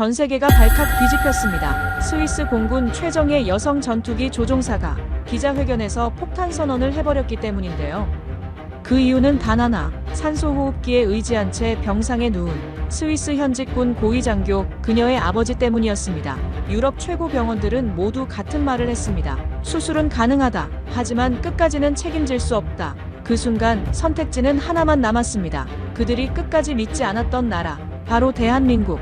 전 세계가 발칵 뒤집혔습니다. 스위스 공군 최정예 여성 전투기 조종사가 기자회견에서 폭탄 선언을 해버렸기 때문인데요. 그 이유는 단 하나, 산소호흡기에 의지한 채 병상에 누운 스위스 현직 군 고위 장교 그녀의 아버지 때문이었습니다. 유럽 최고 병원들은 모두 같은 말을 했습니다. 수술은 가능하다. 하지만 끝까지는 책임질 수 없다. 그 순간 선택지는 하나만 남았습니다. 그들이 끝까지 믿지 않았던 나라, 바로 대한민국.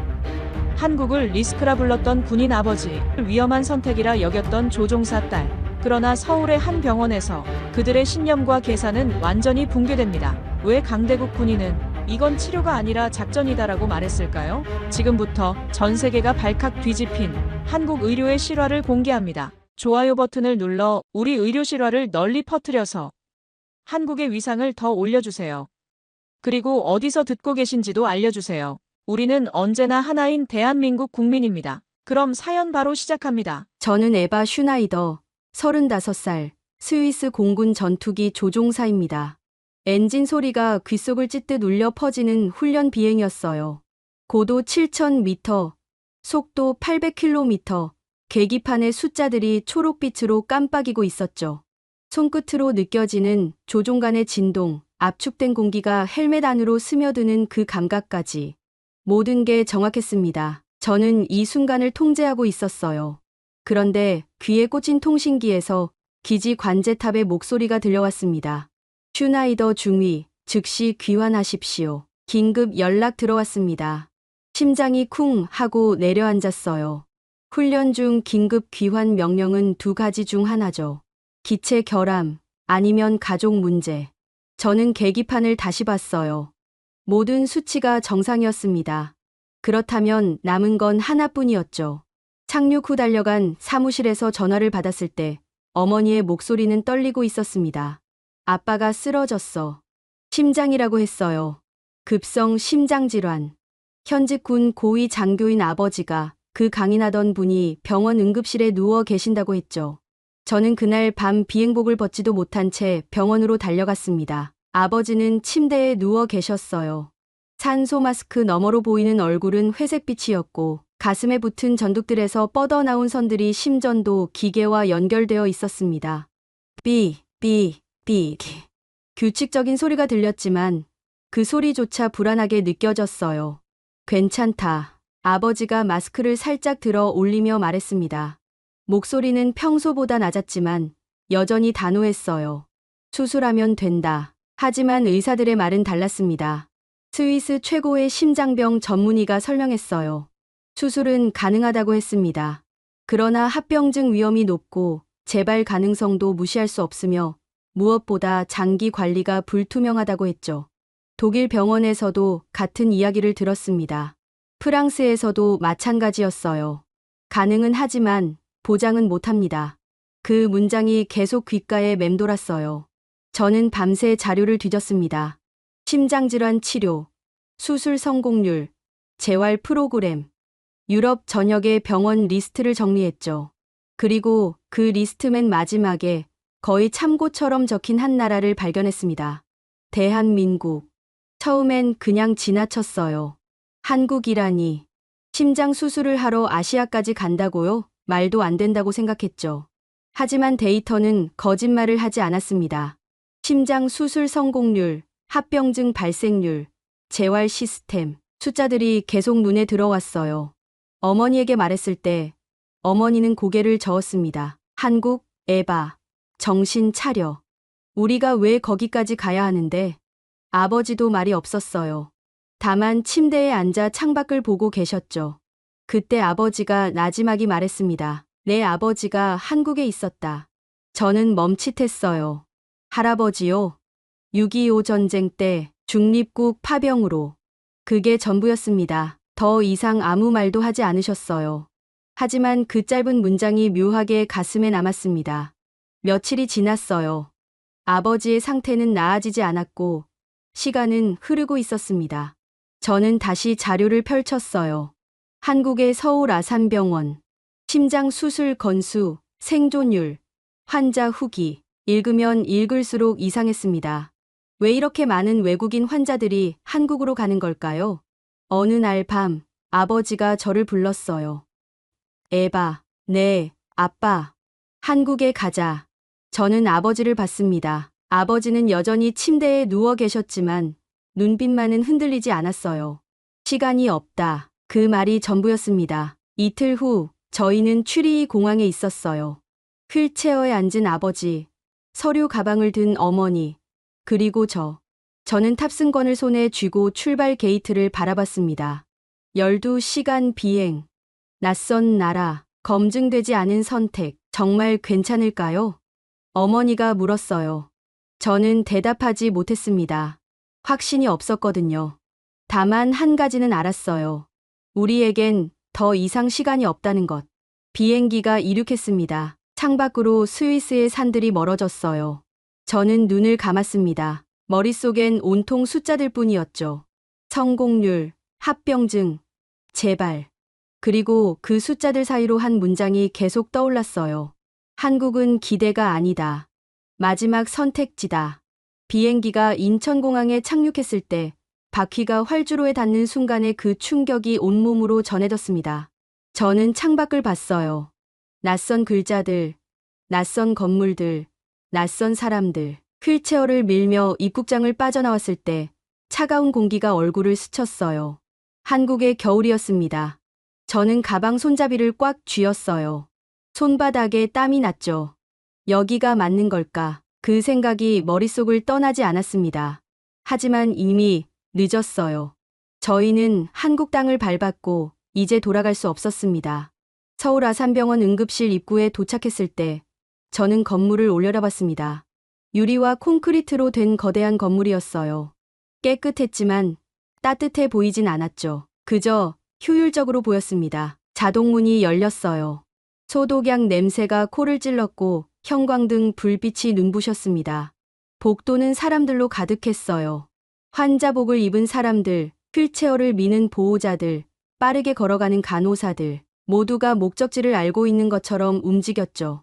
한국을 리스크라 불렀던 군인 아버지, 위험한 선택이라 여겼던 조종사 딸. 그러나 서울의 한 병원에서 그들의 신념과 계산은 완전히 붕괴됩니다. 왜 강대국 군인은 이건 치료가 아니라 작전이다라고 말했을까요? 지금부터 전 세계가 발칵 뒤집힌 한국 의료의 실화를 공개합니다. 좋아요 버튼을 눌러 우리 의료 실화를 널리 퍼뜨려서 한국의 위상을 더 올려주세요. 그리고 어디서 듣고 계신지도 알려주세요. 우리는 언제나 하나인 대한민국 국민입니다. 그럼 사연 바로 시작합니다. 저는 에바 슈나이더, 35살, 스위스 공군 전투기 조종사입니다. 엔진 소리가 귓속을 찢듯 울려 퍼지는 훈련 비행이었어요. 고도 7,000m, 속도 800km, 계기판의 숫자들이 초록빛으로 깜빡이고 있었죠. 손끝으로 느껴지는 조종관의 진동, 압축된 공기가 헬멧 안으로 스며드는 그 감각까지. 모든 게 정확했습니다. 저는 이 순간을 통제하고 있었어요. 그런데 귀에 꽂힌 통신기에서 기지 관제탑의 목소리가 들려왔습니다. 슈나이더 중위, 즉시 귀환하십시오. 긴급 연락 들어왔습니다. 심장이 쿵 하고 내려앉았어요. 훈련 중 긴급 귀환 명령은 두 가지 중 하나죠. 기체 결함, 아니면 가족 문제. 저는 계기판을 다시 봤어요. 모든 수치가 정상이었습니다. 그렇다면 남은 건 하나뿐이었죠. 착륙 후 달려간 사무실에서 전화를 받았을 때 어머니의 목소리는 떨리고 있었습니다. 아빠가 쓰러졌어. 심장이라고 했어요. 급성 심장질환. 현직 군 고위 장교인 아버지가 그 강인하던 분이 병원 응급실에 누워 계신다고 했죠. 저는 그날 밤 비행복을 벗지도 못한 채 병원으로 달려갔습니다. 아버지는 침대에 누워 계셨어요. 산소 마스크 너머로 보이는 얼굴은 회색빛이었고 가슴에 붙은 전둑들에서 뻗어나온 선들이 심전도 기계와 연결되어 있었습니다. 삐. 규칙적인 소리가 들렸지만 그 소리조차 불안하게 느껴졌어요. 괜찮다. 아버지가 마스크를 살짝 들어 올리며 말했습니다. 목소리는 평소보다 낮았지만 여전히 단호했어요. 수술하면 된다. 하지만 의사들의 말은 달랐습니다. 스위스 최고의 심장병 전문의가 설명했어요. 수술은 가능하다고 했습니다. 그러나 합병증 위험이 높고 재발 가능성도 무시할 수 없으며 무엇보다 장기 관리가 불투명하다고 했죠. 독일 병원에서도 같은 이야기를 들었습니다. 프랑스에서도 마찬가지였어요. 가능은 하지만 보장은 못합니다. 그 문장이 계속 귓가에 맴돌았어요. 저는 밤새 자료를 뒤졌습니다. 심장질환 치료, 수술 성공률, 재활 프로그램, 유럽 전역의 병원 리스트를 정리했죠. 그리고 그 리스트 맨 마지막에 거의 참고처럼 적힌 한 나라를 발견했습니다. 대한민국. 처음엔 그냥 지나쳤어요. 한국이라니. 심장 수술을 하러 아시아까지 간다고요? 말도 안 된다고 생각했죠. 하지만 데이터는 거짓말을 하지 않았습니다. 심장 수술 성공률, 합병증 발생률, 재활 시스템, 숫자들이 계속 눈에 들어왔어요. 어머니에게 말했을 때 어머니는 고개를 저었습니다. 한국, 에바, 정신 차려. 우리가 왜 거기까지 가야 하는데? 아버지도 말이 없었어요. 다만 침대에 앉아 창밖을 보고 계셨죠. 그때 아버지가 나지막이 말했습니다. 내 아버지가 한국에 있었다. 저는 멈칫했어요. 할아버지요. 6.25 전쟁 때 중립국 파병으로. 그게 전부였습니다. 더 이상 아무 말도 하지 않으셨어요. 하지만 그 짧은 문장이 묘하게 가슴에 남았습니다. 며칠이 지났어요. 아버지의 상태는 나아지지 않았고 시간은 흐르고 있었습니다. 저는 다시 자료를 펼쳤어요. 한국의 서울 아산병원, 심장 수술 건수, 생존율, 환자 후기. 읽으면 읽을수록 이상했습니다. 왜 이렇게 많은 외국인 환자들이 한국으로 가는 걸까요? 어느 날 밤, 아버지가 저를 불렀어요. 에바, 네, 아빠. 한국에 가자. 저는 아버지를 봤습니다. 아버지는 여전히 침대에 누워 계셨지만 눈빛만은 흔들리지 않았어요. 시간이 없다. 그 말이 전부였습니다. 이틀 후 저희는 추리히 공항에 있었어요. 휠체어에 앉은 아버지, 서류 가방을 든 어머니, 그리고 저는 탑승권을 손에 쥐고 출발 게이트를 바라봤습니다. 12시간 비행, 낯선 나라, 검증되지 않은 선택, 정말 괜찮을까요? 어머니가 물었어요. 저는 대답하지 못했습니다. 확신이 없었거든요. 다만 한 가지는 알았어요. 우리에겐 더 이상 시간이 없다는 것. 비행기가 이륙했습니다. 창밖으로 스위스의 산들이 멀어졌어요. 저는 눈을 감았습니다. 머릿속엔 온통 숫자들 뿐이었죠. 성공률, 합병증, 제발. 그리고 그 숫자들 사이로 한 문장이 계속 떠올랐어요. 한국은 기대가 아니다. 마지막 선택지다. 비행기가 인천공항에 착륙했을 때 바퀴가 활주로에 닿는 순간에 그 충격이 온몸으로 전해졌습니다. 저는 창밖을 봤어요. 낯선 글자들, 낯선 건물들, 낯선 사람들. 휠체어를 밀며 입국장을 빠져나왔을 때 차가운 공기가 얼굴을 스쳤어요. 한국의 겨울이었습니다. 저는 가방 손잡이를 꽉 쥐었어요. 손바닥에 땀이 났죠. 여기가 맞는 걸까? 그 생각이 머릿속을 떠나지 않았습니다. 하지만 이미 늦었어요. 저희는 한국 땅을 밟았고 이제 돌아갈 수 없었습니다. 서울 아산병원 응급실 입구에 도착했을 때 저는 건물을 올려다봤습니다. 유리와 콘크리트로 된 거대한 건물이었어요. 깨끗했지만 따뜻해 보이진 않았죠. 그저 효율적으로 보였습니다. 자동문이 열렸어요. 소독약 냄새가 코를 찔렀고 형광등 불빛이 눈부셨습니다. 복도는 사람들로 가득했어요. 환자복을 입은 사람들, 휠체어를 미는 보호자들, 빠르게 걸어가는 간호사들, 모두가 목적지를 알고 있는 것처럼 움직였죠.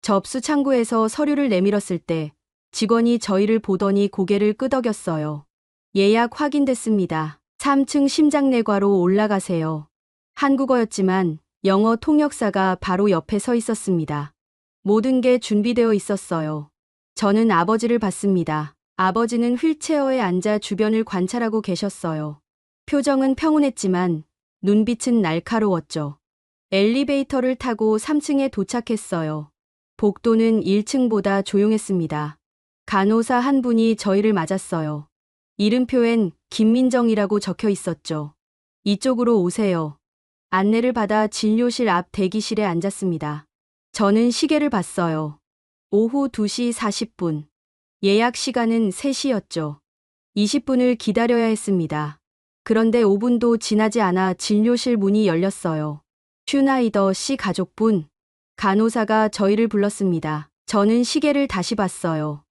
접수 창구에서 서류를 내밀었을 때 직원이 저희를 보더니 고개를 끄덕였어요. 예약 확인됐습니다. 3층 심장내과로 올라가세요. 한국어였지만 영어 통역사가 바로 옆에 서 있었습니다. 모든 게 준비되어 있었어요. 저는 아버지를 봤습니다. 아버지는 휠체어에 앉아 주변을 관찰하고 계셨어요. 표정은 평온했지만 눈빛은 날카로웠죠. 엘리베이터를 타고 3층에 도착했어요. 복도는 1층보다 조용했습니다. 간호사 한 분이 저희를 맞았어요. 이름표엔 김민정이라고 적혀 있었죠. 이쪽으로 오세요. 안내를 받아 진료실 앞 대기실에 앉았습니다. 저는 시계를 봤어요. 오후 2시 40분. 예약 시간은 3시였죠. 20분을 기다려야 했습니다. 그런데 5분도 지나지 않아 진료실 문이 열렸어요. 슈나이더 씨 가족분. 간호사가 저희를 불렀습니다. 저는 시계를 다시 봤어요.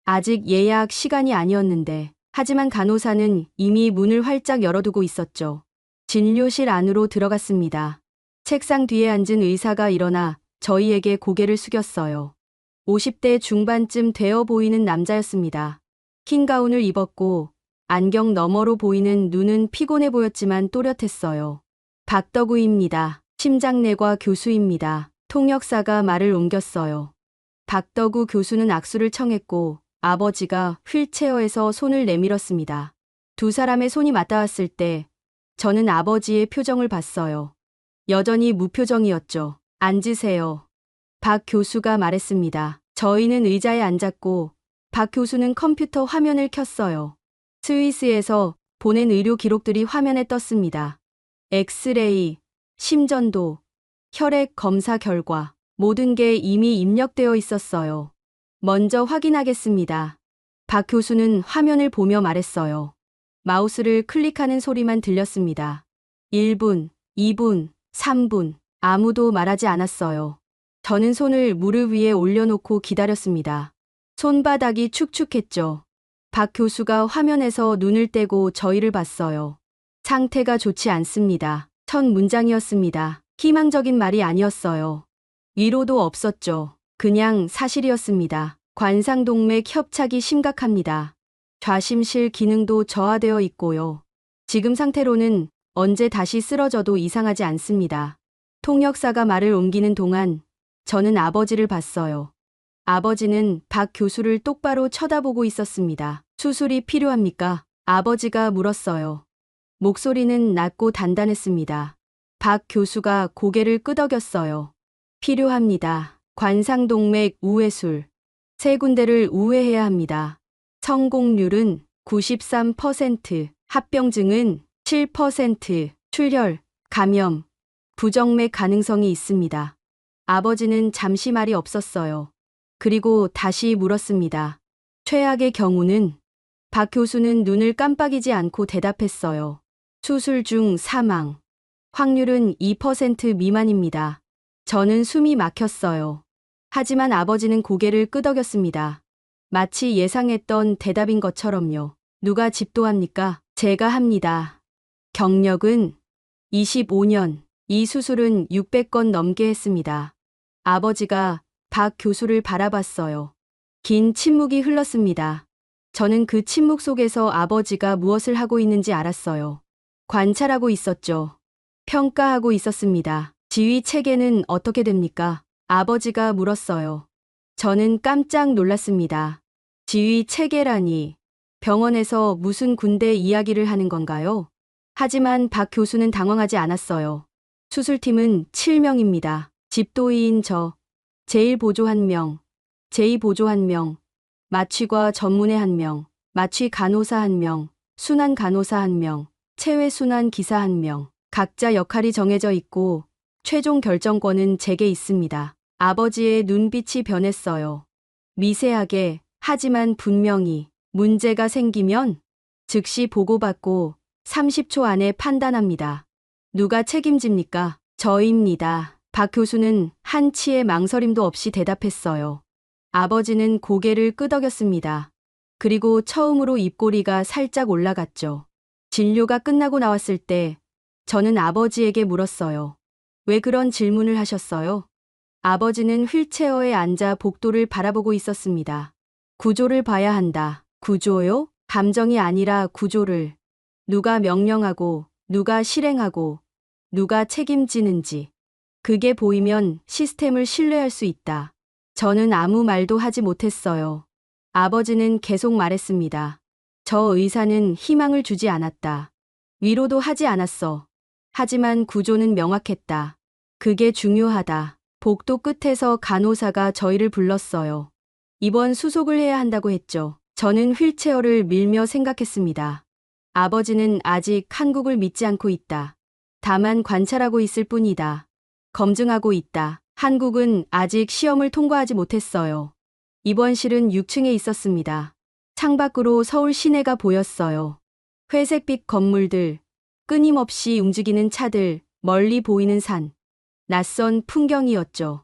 아직 예약 시간이 아니었는데, 하지만 간호사는 이미 문을 활짝 열어두고 있었죠. 진료실 안으로 들어갔습니다. 책상 뒤에 앉은 의사가 일어나 저희에게 고개를 숙였어요. 50대 중반쯤 되어 보이는 남자였습니다. 흰 가운을 입었고 안경 너머로 보이는 눈은 피곤해 보였지만 또렷했어요. 박덕우입니다. 심장내과 교수입니다. 통역사가 말을 옮겼어요. 박덕우 교수는 악수를 청했고 아버지가 휠체어에서 손을 내밀었습니다. 두 사람의 손이 맞닿았을 때 저는 아버지의 표정을 봤어요. 여전히 무표정이었죠. 앉으세요. 박 교수가 말했습니다. 저희는 의자에 앉았고 박 교수는 컴퓨터 화면을 켰어요. 스위스에서 보낸 의료 기록들이 화면에 떴습니다. 엑스레이, 심전도, 혈액 검사 결과, 모든 게 이미 입력되어 있었어요. 먼저 확인하겠습니다. 박 교수는 화면을 보며 말했어요. 마우스를 클릭하는 소리만 들렸습니다. 1분, 2분, 3분, 아무도 말하지 않았어요. 저는 손을 무릎 위에 올려놓고 기다렸습니다. 손바닥이 축축했죠. 박 교수가 화면에서 눈을 떼고 저희를 봤어요. 상태가 좋지 않습니다. 첫 문장이었습니다. 희망적인 말이 아니었어요. 위로도 없었죠. 그냥 사실이었습니다. 관상동맥 협착이 심각합니다. 좌심실 기능도 저하되어 있고요. 지금 상태로는 언제 다시 쓰러져도 이상하지 않습니다. 통역사가 말을 옮기는 동안 저는 아버지를 봤어요. 아버지는 박 교수를 똑바로 쳐다보고 있었습니다. 수술이 필요합니까? 아버지가 물었어요. 목소리는 낮고 단단했습니다. 박 교수가 고개를 끄덕였어요. 필요합니다. 관상동맥 우회술. 3군데를 우회해야 합니다. 성공률은 93%, 합병증은 7%, 출혈, 감염, 부정맥 가능성이 있습니다. 아버지는 잠시 말이 없었어요. 그리고 다시 물었습니다. 최악의 경우는? 박 교수는 눈을 깜빡이지 않고 대답했어요. 수술 중 사망. 확률은 2% 미만입니다. 저는 숨이 막혔어요. 하지만 아버지는 고개를 끄덕였습니다. 마치 예상했던 대답인 것처럼요. 누가 집도합니까? 제가 합니다. 경력은 25년. 이 수술은 600건 넘게 했습니다. 아버지가 박 교수를 바라봤어요. 긴 침묵이 흘렀습니다. 저는 그 침묵 속에서 아버지가 무엇을 하고 있는지 알았어요. 관찰하고 있었죠. 평가하고 있었습니다. 지휘 체계는 어떻게 됩니까? 아버지가 물었어요. 저는 깜짝 놀랐습니다. 지휘 체계라니. 병원에서 무슨 군대 이야기를 하는 건가요? 하지만 박 교수는 당황하지 않았어요. 수술팀은 7명입니다. 집도의인 저, 제1보조 1명, 제2보조 1명, 마취과 전문의 1명, 마취 간호사 1명, 순환 간호사 1명, 체외 순환 기사 1명. 각자 역할이 정해져 있고 최종 결정권은 제게 있습니다. 아버지의 눈빛이 변했어요. 미세하게, 하지만 분명히. 문제가 생기면 즉시 보고받고 30초 안에 판단합니다. 누가 책임집니까? 저입니다. 박 교수는 한치의 망설임도 없이 대답했어요. 아버지는 고개를 끄덕였습니다. 그리고 처음으로 입꼬리가 살짝 올라갔죠. 진료가 끝나고 나왔을 때 저는 아버지에게 물었어요. 왜 그런 질문을 하셨어요? 아버지는 휠체어에 앉아 복도를 바라보고 있었습니다. 구조를 봐야 한다. 구조요? 감정이 아니라 구조를. 누가 명령하고, 누가 실행하고, 누가 책임지는지. 그게 보이면 시스템을 신뢰할 수 있다. 저는 아무 말도 하지 못했어요. 아버지는 계속 말했습니다. 저 의사는 희망을 주지 않았다. 위로도 하지 않았어. 하지만 구조는 명확했다. 그게 중요하다. 복도 끝에서 간호사가 저희를 불렀어요. 이번 수속을 해야 한다고 했죠. 저는 휠체어를 밀며 생각했습니다. 아버지는 아직 한국을 믿지 않고 있다. 다만 관찰하고 있을 뿐이다. 검증하고 있다. 한국은 아직 시험을 통과하지 못했어요. 입원실은 6층에 있었습니다. 창밖으로 서울 시내가 보였어요. 회색빛 건물들, 끊임없이 움직이는 차들, 멀리 보이는 산. 낯선 풍경이었죠.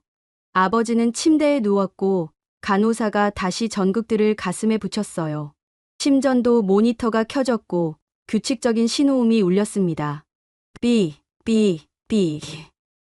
아버지는 침대에 누웠고 간호사가 다시 전극들을 가슴에 붙였어요. 심전도 모니터가 켜졌고 규칙적인 신호음이 울렸습니다. 삐, 삐, 삐.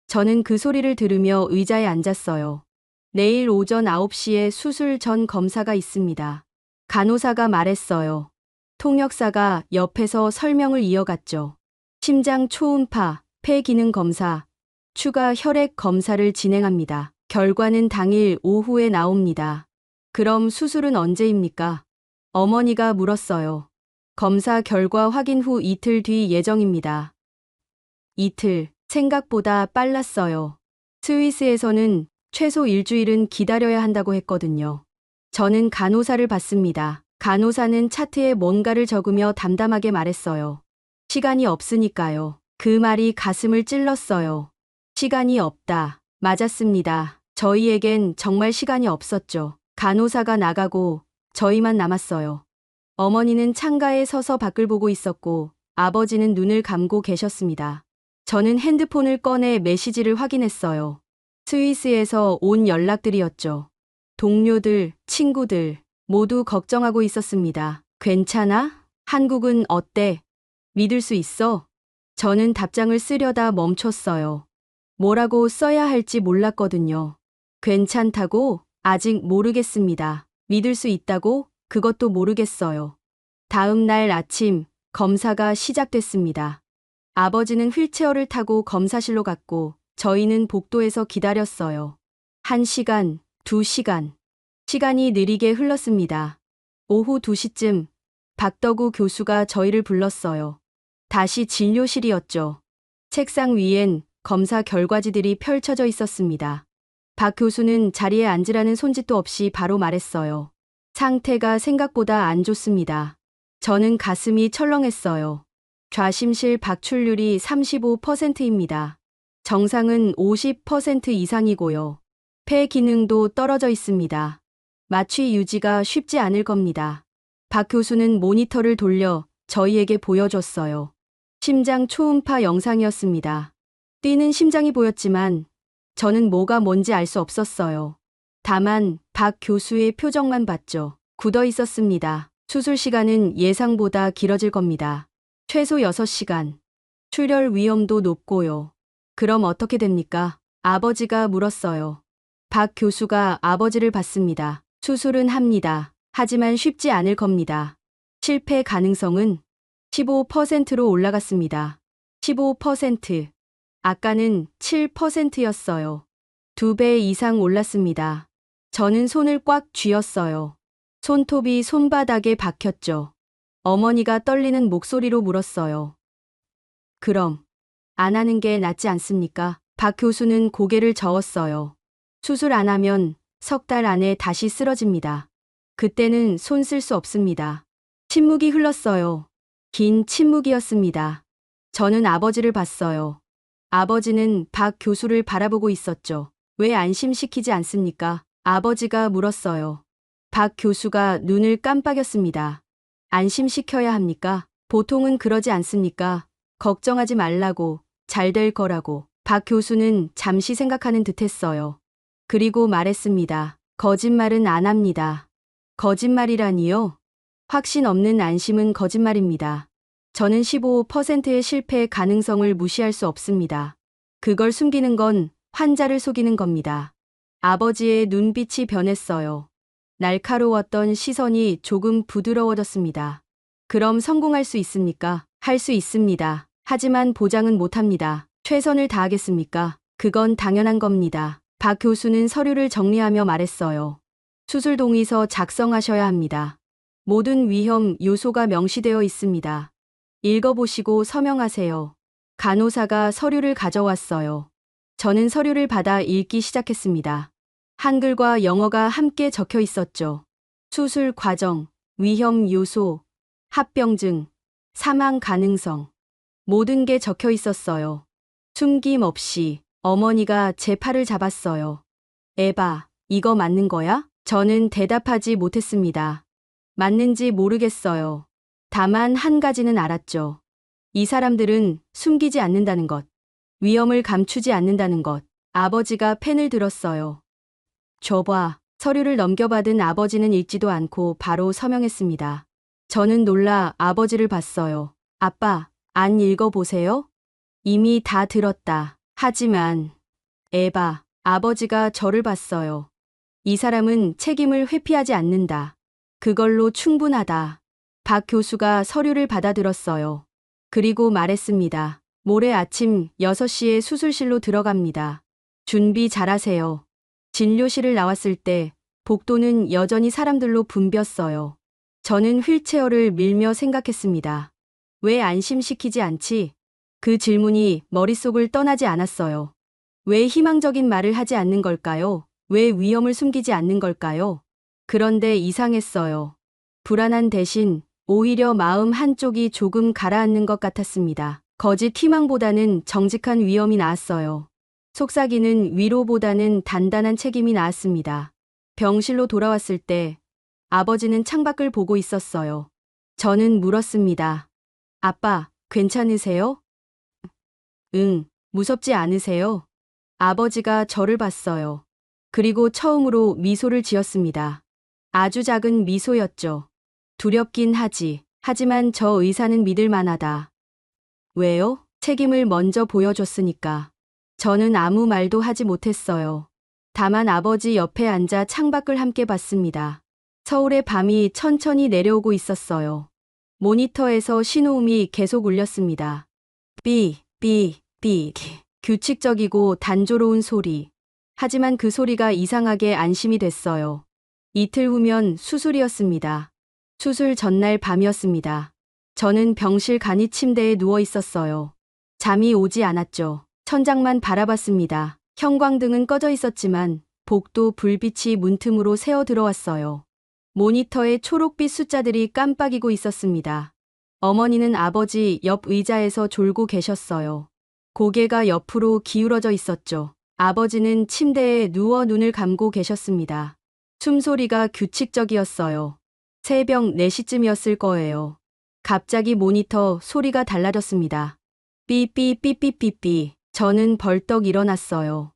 저는 그 소리를 들으며 의자에 앉았어요. 내일 오전 9시에 수술 전 검사가 있습니다. 간호사가 말했어요. 통역사가 옆에서 설명을 이어갔죠. 심장 초음파, 폐 기능 검사, 추가 혈액 검사를 진행합니다. 결과는 당일 오후에 나옵니다. 그럼 수술은 언제입니까? 어머니가 물었어요. 검사 결과 확인 후 이틀 뒤 예정입니다. 이틀, 생각보다 빨랐어요. 스위스에서는 최소 일주일은 기다려야 한다고 했거든요. 저는 간호사를 봤습니다. 간호사는 차트에 뭔가를 적으며 담담하게 말했어요. 시간이 없으니까요. 그 말이 가슴을 찔렀어요. 시간이 없다. 맞았습니다. 저희에겐 정말 시간이 없었죠. 간호사가 나가고 저희만 남았어요. 어머니는 창가에 서서 밖을 보고 있었고 아버지는 눈을 감고 계셨습니다. 저는 핸드폰을 꺼내 메시지를 확인했어요. 스위스에서 온 연락들이었죠. 동료들, 친구들 모두 걱정하고 있었습니다. 괜찮아? 한국은 어때? 믿을 수 있어? 저는 답장을 쓰려다 멈췄어요. 뭐라고 써야 할지 몰랐거든요. 괜찮다고? 아직 모르겠습니다. 믿을 수 있다고? 그것도 모르겠어요. 다음 날 아침 검사가 시작됐습니다. 아버지는 휠체어를 타고 검사실로 갔고 저희는 복도에서 기다렸어요. 1시간, 2시간. 시간이 느리게 흘렀습니다. 오후 2시쯤 박덕우 교수가 저희를 불렀어요. 다시 진료실이었죠. 책상 위엔 검사 결과지들이 펼쳐져 있었습니다. 박 교수는 자리에 앉으라는 손짓도 없이 바로 말했어요. 상태가 생각보다 안 좋습니다. 저는 가슴이 철렁했어요. 좌심실 박출률이 35%입니다. 정상은 50% 이상이고요. 폐 기능도 떨어져 있습니다. 마취 유지가 쉽지 않을 겁니다. 박 교수는 모니터를 돌려 저희에게 보여줬어요. 심장 초음파 영상이었습니다. 뛰는 심장이 보였지만 저는 뭐가 뭔지 알 수 없었어요. 다만 박 교수의 표정만 봤죠. 굳어 있었습니다. 수술 시간은 예상보다 길어질 겁니다. 최소 6시간. 출혈 위험도 높고요. 그럼 어떻게 됩니까? 아버지가 물었어요. 박 교수가 아버지를 봤습니다. 수술은 합니다. 하지만 쉽지 않을 겁니다. 실패 가능성은 15%로 올라갔습니다. 15%. 아까는 7%였어요. 2배 이상 올랐습니다. 저는 손을 꽉 쥐었어요. 손톱이 손바닥에 박혔죠. 어머니가 떨리는 목소리로 물었어요. 그럼 안 하는 게 낫지 않습니까? 박 교수는 고개를 저었어요. 수술 안 하면 3달 안에 다시 쓰러집니다. 그때는 손 쓸 수 없습니다. 침묵이 흘렀어요. 긴 침묵이었습니다. 저는 아버지를 봤어요. 아버지는 박 교수를 바라보고 있었죠. 왜 안심시키지 않습니까? 아버지가 물었어요. 박 교수가 눈을 깜빡였습니다. 안심시켜야 합니까? 보통은 그러지 않습니까? 걱정하지 말라고, 잘 될 거라고. 박 교수는 잠시 생각하는 듯 했어요. 그리고 말했습니다. 거짓말은 안 합니다. 거짓말이라니요? 확신 없는 안심은 거짓말입니다. 저는 15%의 실패 가능성을 무시할 수 없습니다. 그걸 숨기는 건 환자를 속이는 겁니다. 아버지의 눈빛이 변했어요. 날카로웠던 시선이 조금 부드러워졌습니다. 그럼 성공할 수 있습니까? 할 수 있습니다. 하지만 보장은 못합니다. 최선을 다하겠습니까? 그건 당연한 겁니다. 박 교수는 서류를 정리하며 말했어요. 수술 동의서 작성하셔야 합니다. 모든 위험 요소가 명시되어 있습니다. 읽어보시고 서명하세요. 간호사가 서류를 가져왔어요. 저는 서류를 받아 읽기 시작했습니다. 한글과 영어가 함께 적혀 있었죠. 수술 과정, 위험 요소, 합병증, 사망 가능성. 모든 게 적혀 있었어요. 숨김없이 어머니가 제 팔을 잡았어요. 에바, 이거 맞는 거야? 저는 대답하지 못했습니다. 맞는지 모르겠어요. 다만 한 가지는 알았죠. 이 사람들은 숨기지 않는다는 것. 위험을 감추지 않는다는 것. 아버지가 펜을 들었어요. 줘봐. 서류를 넘겨받은 아버지는 읽지도 않고 바로 서명했습니다. 저는 놀라 아버지를 봤어요. 아빠, 안 읽어보세요? 이미 다 들었다. 하지만 에바, 아버지가 저를 봤어요. 이 사람은 책임을 회피하지 않는다. 그걸로 충분하다. 박 교수가 서류를 받아들었어요. 그리고 말했습니다. 모레 아침 6시에 수술실로 들어갑니다. 준비 잘하세요. 진료실을 나왔을 때 복도는 여전히 사람들로 붐볐어요. 저는 휠체어를 밀며 생각했습니다. 왜 안심시키지 않지? 그 질문이 머릿속을 떠나지 않았어요. 왜 희망적인 말을 하지 않는 걸까요? 왜 위험을 숨기지 않는 걸까요? 그런데 이상했어요. 불안한 대신 오히려 마음 한쪽이 조금 가라앉는 것 같았습니다. 거짓 희망보다는 정직한 위험이 나았어요. 속삭이는 위로보다는 단단한 책임이 나았습니다. 병실로 돌아왔을 때 아버지는 창밖을 보고 있었어요. 저는 물었습니다. 아빠, 괜찮으세요? 응, 무섭지 않으세요? 아버지가 저를 봤어요. 그리고 처음으로 미소를 지었습니다. 아주 작은 미소였죠. 두렵긴 하지. 하지만 저 의사는 믿을 만하다. 왜요? 책임을 먼저 보여줬으니까. 저는 아무 말도 하지 못했어요. 다만 아버지 옆에 앉아 창밖을 함께 봤습니다. 서울의 밤이 천천히 내려오고 있었어요. 모니터에서 신호음이 계속 울렸습니다. 삐, 삐, 삐. 규칙적이고 단조로운 소리. 하지만 그 소리가 이상하게 안심이 됐어요. 이틀 후면 수술이었습니다. 수술 전날 밤이었습니다. 저는 병실 간이 침대에 누워 있었어요. 잠이 오지 않았죠. 천장만 바라봤습니다. 형광등은 꺼져 있었지만 복도 불빛이 문틈으로 새어 들어왔어요. 모니터에 초록빛 숫자들이 깜빡이고 있었습니다. 어머니는 아버지 옆 의자에서 졸고 계셨어요. 고개가 옆으로 기울어져 있었죠. 아버지는 침대에 누워 눈을 감고 계셨습니다. 숨소리가 규칙적이었어요. 새벽 4시쯤이었을 거예요. 갑자기 모니터 소리가 달라졌습니다. 삐삐삐삐삐삐. 저는 벌떡 일어났어요.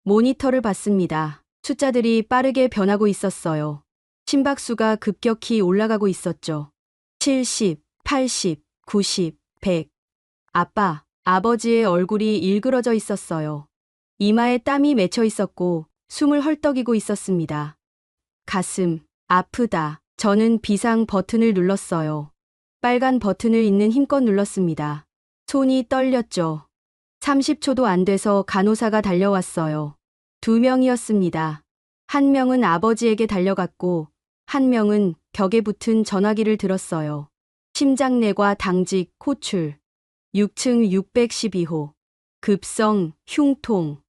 모니터를 봤습니다. 숫자들이 빠르게 변하고 있었어요. 심박수가 급격히 올라가고 있었죠. 70, 80, 90, 100. 아빠, 아버지의 얼굴이 일그러져 있었어요. 이마에 땀이 맺혀 있었고 숨을 헐떡이고 있었습니다. 가슴, 아프다. 저는 비상 버튼을 눌렀어요. 빨간 버튼을 있는 힘껏 눌렀습니다. 손이 떨렸죠. 30초도 안 돼서 간호사가 달려왔어요. 2명이었습니다. 한 명은 아버지에게 달려갔고 한 명은 벽에 붙은 전화기를 들었어요. 심장내과 당직, 호출. 6층 612호. 급성, 흉통.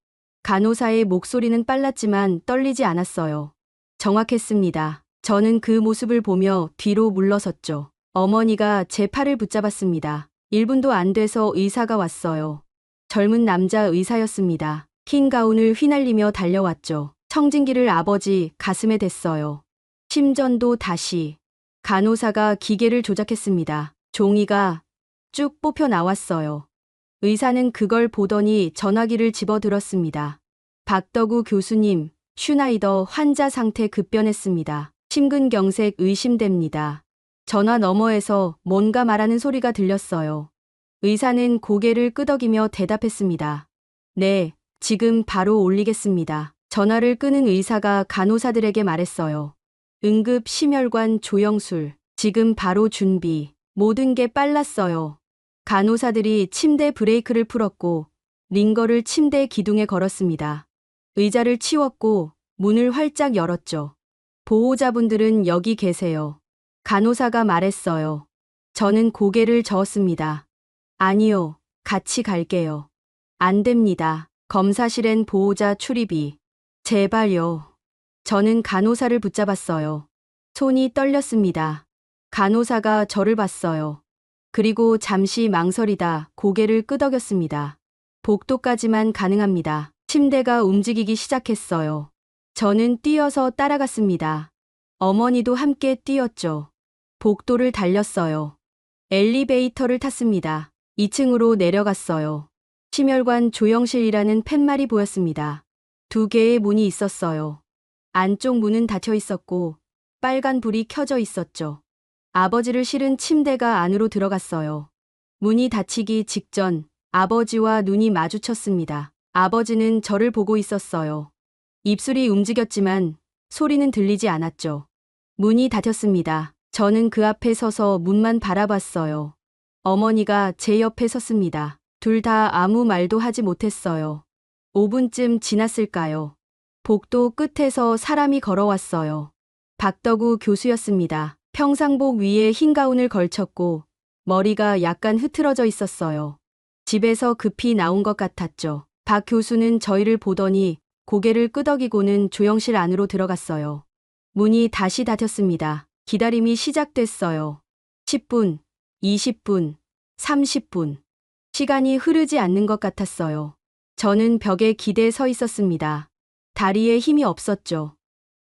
간호사의 목소리는 빨랐지만 떨리지 않았어요. 정확했습니다. 저는 그 모습을 보며 뒤로 물러섰죠. 어머니가 제 팔을 붙잡았습니다. 1분도 안 돼서 의사가 왔어요. 젊은 남자 의사였습니다. 흰 가운을 휘날리며 달려왔죠. 청진기를 아버지 가슴에 댔어요. 심전도 다시. 간호사가 기계를 조작했습니다. 종이가 쭉 뽑혀 나왔어요. 의사는 그걸 보더니 전화기를 집어들었습니다. 박덕우 교수님, 슈나이더 환자 상태 급변했습니다. 심근경색 의심됩니다. 전화 너머에서 뭔가 말하는 소리가 들렸어요. 의사는 고개를 끄덕이며 대답했습니다. 네, 지금 바로 올리겠습니다. 전화를 끄는 의사가 간호사들에게 말했어요. 응급 심혈관 조영술, 지금 바로 준비. 모든 게 빨랐어요. 간호사들이 침대 브레이크를 풀었고 링거를 침대 기둥에 걸었습니다. 의자를 치웠고 문을 활짝 열었죠. 보호자분들은 여기 계세요. 간호사가 말했어요. 저는 고개를 저었습니다. 아니요, 같이 갈게요. 안 됩니다. 검사실엔 보호자 출입이. 제발요. 저는 간호사를 붙잡았어요. 손이 떨렸습니다. 간호사가 저를 봤어요. 그리고 잠시 망설이다 고개를 끄덕였습니다. 복도까지만 가능합니다. 침대가 움직이기 시작했어요. 저는 뛰어서 따라갔습니다. 어머니도 함께 뛰었죠. 복도를 달렸어요. 엘리베이터를 탔습니다. 2층으로 내려갔어요. 심혈관 조영실이라는 팻말이 보였습니다. 2개의 문이 있었어요. 안쪽 문은 닫혀 있었고 빨간 불이 켜져 있었죠. 아버지를 실은 침대가 안으로 들어갔어요. 문이 닫히기 직전 아버지와 눈이 마주쳤습니다. 아버지는 저를 보고 있었어요. 입술이 움직였지만 소리는 들리지 않았죠. 문이 닫혔습니다. 저는 그 앞에 서서 문만 바라봤어요. 어머니가 제 옆에 섰습니다. 둘 다 아무 말도 하지 못했어요. 5분쯤 지났을까요? 복도 끝에서 사람이 걸어왔어요. 박덕우 교수였습니다. 평상복 위에 흰 가운을 걸쳤고 머리가 약간 흐트러져 있었어요. 집에서 급히 나온 것 같았죠. 박 교수는 저희를 보더니 고개를 끄덕이고는 조영실 안으로 들어갔어요. 문이 다시 닫혔습니다. 기다림이 시작됐어요. 10분, 20분, 30분. 시간이 흐르지 않는 것 같았어요. 저는 벽에 기대 서 있었습니다. 다리에 힘이 없었죠.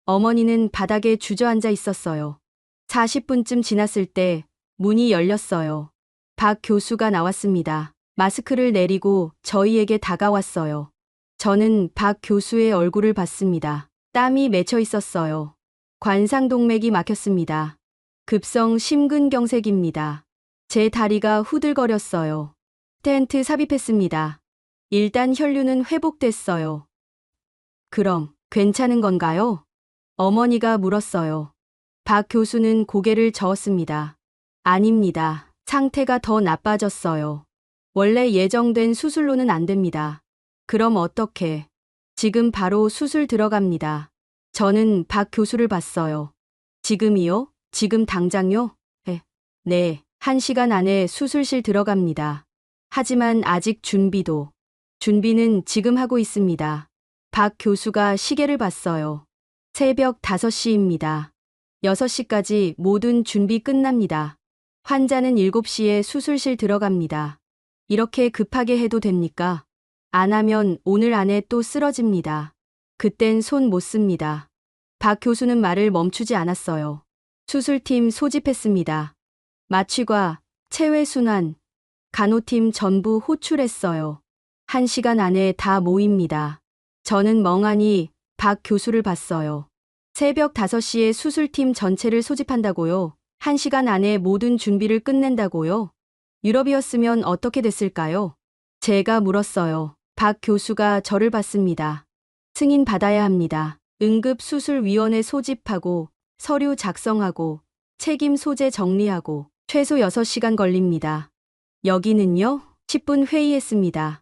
어머니는 바닥에 주저앉아 있었어요. 40분쯤 지났을 때 문이 열렸어요. 박 교수가 나왔습니다. 마스크를 내리고 저희에게 다가왔어요. 저는 박 교수의 얼굴을 봤습니다. 땀이 맺혀 있었어요. 관상동맥이 막혔습니다. 급성 심근경색입니다. 제 다리가 후들거렸어요. 텐트 삽입했습니다. 일단 혈류는 회복됐어요. 그럼 괜찮은 건가요? 어머니가 물었어요. 박 교수는 고개를 저었습니다. 아닙니다. 상태가 더 나빠졌어요. 원래 예정된 수술로는 안 됩니다. 그럼 어떻게? 지금 바로 수술 들어갑니다. 저는 박 교수를 봤어요. 지금이요? 지금 당장요? 네, 1시간 안에 수술실 들어갑니다. 하지만 아직 준비는 지금 하고 있습니다. 박 교수가 시계를 봤어요. 새벽 5시입니다. 6시까지 모든 준비 끝납니다. 환자는 7시에 수술실 들어갑니다. 이렇게 급하게 해도 됩니까? 안 하면 오늘 안에 또 쓰러집니다. 그땐 손 못 씁니다. 박 교수는 말을 멈추지 않았어요. 수술팀 소집했습니다. 마취과, 체외순환, 간호팀 전부 호출했어요. 1시간 안에 다 모입니다. 저는 멍하니 박 교수를 봤어요. 새벽 5시에 수술팀 전체를 소집한다고요? 1시간 안에 모든 준비를 끝낸다고요? 유럽이었으면 어떻게 됐을까요? 제가 물었어요. 박 교수가 저를 봤습니다. 승인 받아야 합니다. 응급수술위원회 소집하고 서류 작성하고 책임 소재 정리하고 최소 6시간 걸립니다. 여기는요? 10분 회의했습니다.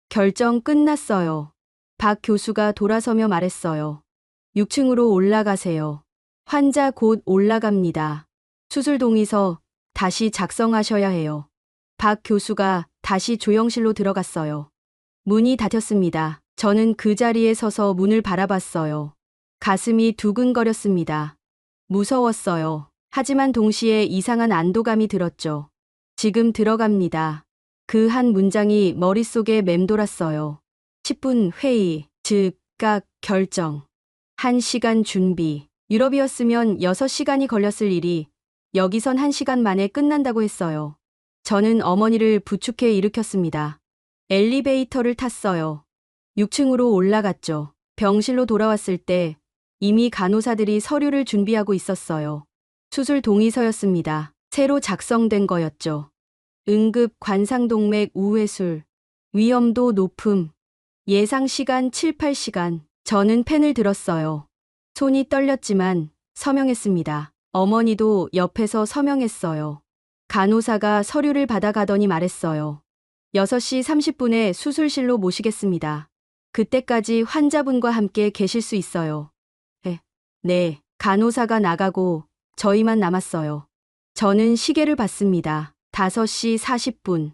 결정 끝났어요. 박 교수가 돌아서며 말했어요. 6층으로 올라가세요. 환자 곧 올라갑니다. 수술 동의서 다시 작성하셔야 해요. 박 교수가 다시 조영실로 들어갔어요. 문이 닫혔습니다. 저는 그 자리에 서서 문을 바라봤어요. 가슴이 두근거렸습니다. 무서웠어요. 하지만 동시에 이상한 안도감이 들었죠. 지금 들어갑니다. 그 한 문장이 머릿속에 맴돌았어요. 10분 회의, 즉각 결정. 1시간 준비. 유럽이었으면 6시간이 걸렸을 일이 여기선 1시간 만에 끝난다고 했어요. 저는 어머니를 부축해 일으켰습니다. 엘리베이터를 탔어요. 6층으로 올라갔죠. 병실로 돌아왔을 때 이미 간호사들이 서류를 준비하고 있었어요. 수술 동의서였습니다. 새로 작성된 거였죠. 응급 관상동맥 우회술. 위험도 높음. 예상 시간 7, 8시간. 저는 펜을 들었어요. 손이 떨렸지만 서명했습니다. 어머니도 옆에서 서명했어요. 간호사가 서류를 받아가더니 말했어요. 6시 30분에 수술실로 모시겠습니다. 그때까지 환자분과 함께 계실 수 있어요. 네, 간호사가 나가고 저희만 남았어요. 저는 시계를 봤습니다. 5시 40분.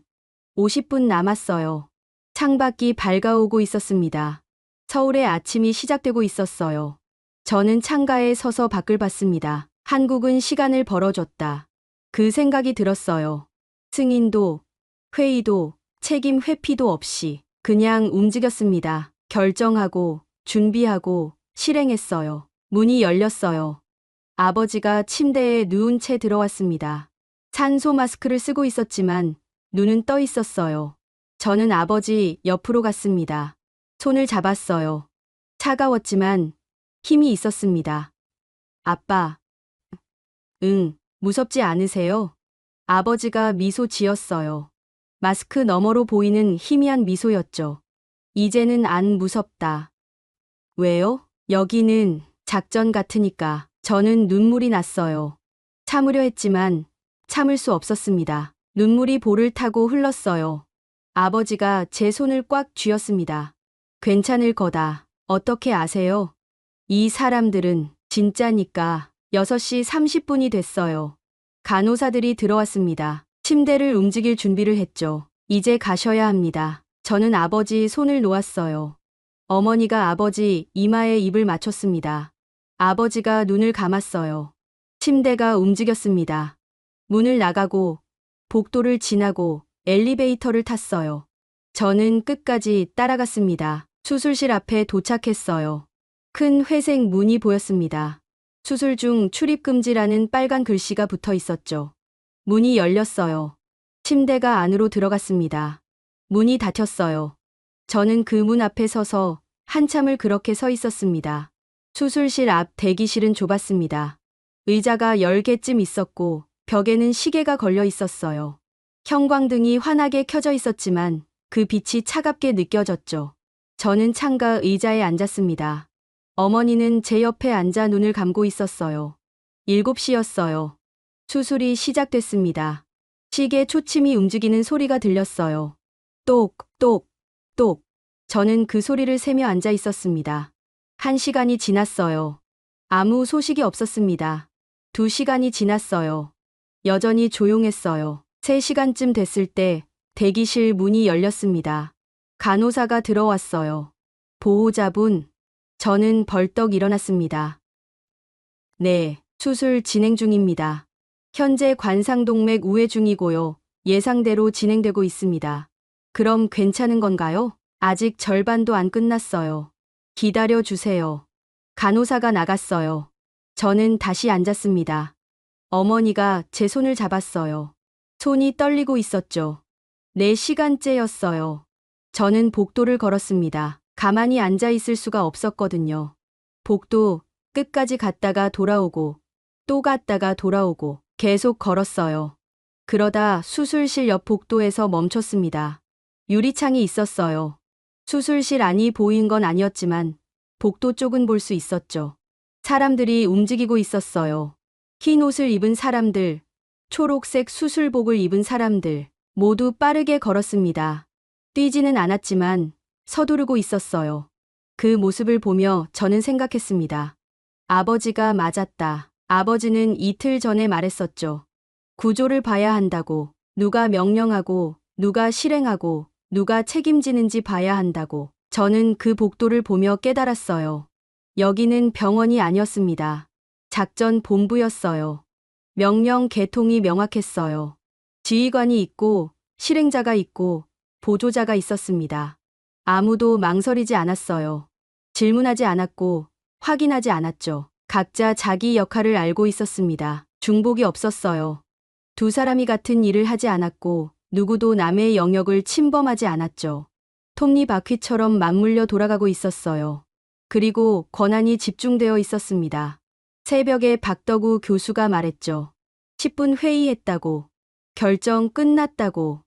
50분 남았어요. 창밖이 밝아오고 있었습니다. 서울의 아침이 시작되고 있었어요. 저는 창가에 서서 밖을 봤습니다. 한국은 시간을 벌어줬다. 그 생각이 들었어요. 승인도, 회의도, 책임 회피도 없이 그냥 움직였습니다. 결정하고, 준비하고, 실행했어요. 문이 열렸어요. 아버지가 침대에 누운 채 들어왔습니다. 산소 마스크를 쓰고 있었지만 눈은 떠 있었어요. 저는 아버지 옆으로 갔습니다. 손을 잡았어요. 차가웠지만 힘이 있었습니다. 아빠. 응, 무섭지 않으세요? 아버지가 미소 지었어요. 마스크 너머로 보이는 희미한 미소였죠. 이제는 안 무섭다. 왜요? 여기는 작전 같으니까. 저는 눈물이 났어요. 참으려 했지만 참을 수 없었습니다. 눈물이 볼을 타고 흘렀어요. 아버지가 제 손을 꽉 쥐었습니다. 괜찮을 거다. 어떻게 아세요? 이 사람들은 진짜니까. 6시 30분이 됐어요. 간호사들이 들어왔습니다. 침대를 움직일 준비를 했죠. 이제 가셔야 합니다. 저는 아버지 손을 놓았어요. 어머니가 아버지 이마에 입을 맞췄습니다. 아버지가 눈을 감았어요. 침대가 움직였습니다. 문을 나가고 복도를 지나고 엘리베이터를 탔어요. 저는 끝까지 따라갔습니다. 수술실 앞에 도착했어요. 큰 회색 문이 보였습니다. 수술 중 출입금지라는 빨간 글씨가 붙어 있었죠. 문이 열렸어요. 침대가 안으로 들어갔습니다. 문이 닫혔어요. 저는 그 문 앞에 서서 한참을 그렇게 서 있었습니다. 수술실 앞 대기실은 좁았습니다. 의자가 10개쯤 있었고 벽에는 시계가 걸려 있었어요. 형광등이 환하게 켜져 있었지만 그 빛이 차갑게 느껴졌죠. 저는 창가 의자에 앉았습니다. 어머니는 제 옆에 앉아 눈을 감고 있었어요. 7시였어요. 수술이 시작됐습니다. 시계 초침이 움직이는 소리가 들렸어요. 똑, 똑, 똑. 저는 그 소리를 세며 앉아 있었습니다. 1시간이 지났어요. 아무 소식이 없었습니다. 2시간이 지났어요. 여전히 조용했어요. 3시간쯤 됐을 때 대기실 문이 열렸습니다. 간호사가 들어왔어요. 보호자분, 저는 벌떡 일어났습니다. 네, 수술 진행 중입니다. 현재 관상동맥 우회 중이고요. 예상대로 진행되고 있습니다. 그럼 괜찮은 건가요? 아직 절반도 안 끝났어요. 기다려 주세요. 간호사가 나갔어요. 저는 다시 앉았습니다. 어머니가 제 손을 잡았어요. 손이 떨리고 있었죠. 4시간째였어요. 저는 복도를 걸었습니다. 가만히 앉아 있을 수가 없었거든요. 복도 끝까지 갔다가 돌아오고 또 갔다가 돌아오고 계속 걸었어요. 그러다 수술실 옆 복도에서 멈췄습니다. 유리창이 있었어요. 수술실 안이 보인 건 아니었지만 복도 쪽은 볼 수 있었죠. 사람들이 움직이고 있었어요. 흰 옷을 입은 사람들, 초록색 수술복을 입은 사람들, 모두 빠르게 걸었습니다. 뛰지는 않았지만 서두르고 있었어요. 그 모습을 보며 저는 생각했습니다. 아버지가 맞았다. 아버지는 이틀 전에 말했었죠. 구조를 봐야 한다고, 누가 명령하고, 누가 실행하고, 누가 책임지는지 봐야 한다고. 저는 그 복도를 보며 깨달았어요. 여기는 병원이 아니었습니다. 작전 본부였어요. 명령 계통이 명확했어요. 지휘관이 있고, 실행자가 있고, 보조자가 있었습니다. 아무도 망설이지 않았어요. 질문하지 않았고, 확인하지 않았죠. 각자 자기 역할을 알고 있었습니다. 중복이 없었어요. 두 사람이 같은 일을 하지 않았고, 누구도 남의 영역을 침범하지 않았죠. 톱니바퀴처럼 맞물려 돌아가고 있었어요. 그리고 권한이 집중되어 있었습니다. 새벽에 박덕우 교수가 말했죠. 10분 회의했다고. 결정 끝났다고.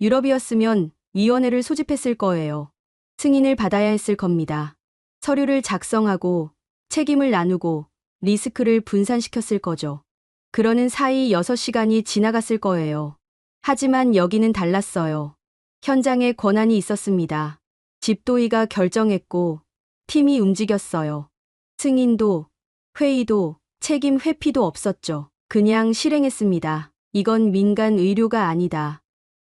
유럽이었으면 위원회를 소집했을 거예요. 승인을 받아야 했을 겁니다. 서류를 작성하고 책임을 나누고 리스크를 분산시켰을 거죠. 그러는 사이 6시간이 지나갔을 거예요. 하지만 여기는 달랐어요. 현장에 권한이 있었습니다. 집도의가 결정했고 팀이 움직였어요. 승인도, 회의도, 책임 회피도 없었죠. 그냥 실행했습니다. 이건 민간 의료가 아니다.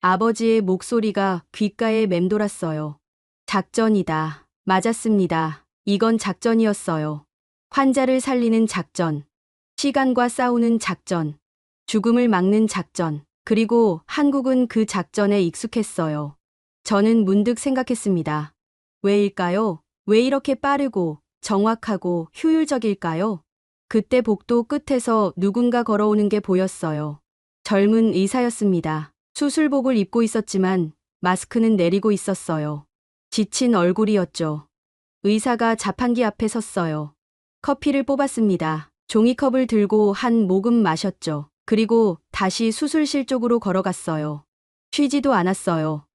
아버지의 목소리가 귓가에 맴돌았어요. 작전이다. 맞았습니다. 이건 작전이었어요. 환자를 살리는 작전, 시간과 싸우는 작전, 죽음을 막는 작전. 그리고 한국은 그 작전에 익숙했어요. 저는 문득 생각했습니다. 왜일까요? 왜 이렇게 빠르고 정확하고 효율적일까요? 그때 복도 끝에서 누군가 걸어오는 게 보였어요. 젊은 의사였습니다. 수술복을 입고 있었지만 마스크는 내리고 있었어요. 지친 얼굴이었죠. 의사가 자판기 앞에 섰어요. 커피를 뽑았습니다. 종이컵을 들고 한 모금 마셨죠. 그리고 다시 수술실 쪽으로 걸어갔어요. 쉬지도 않았어요.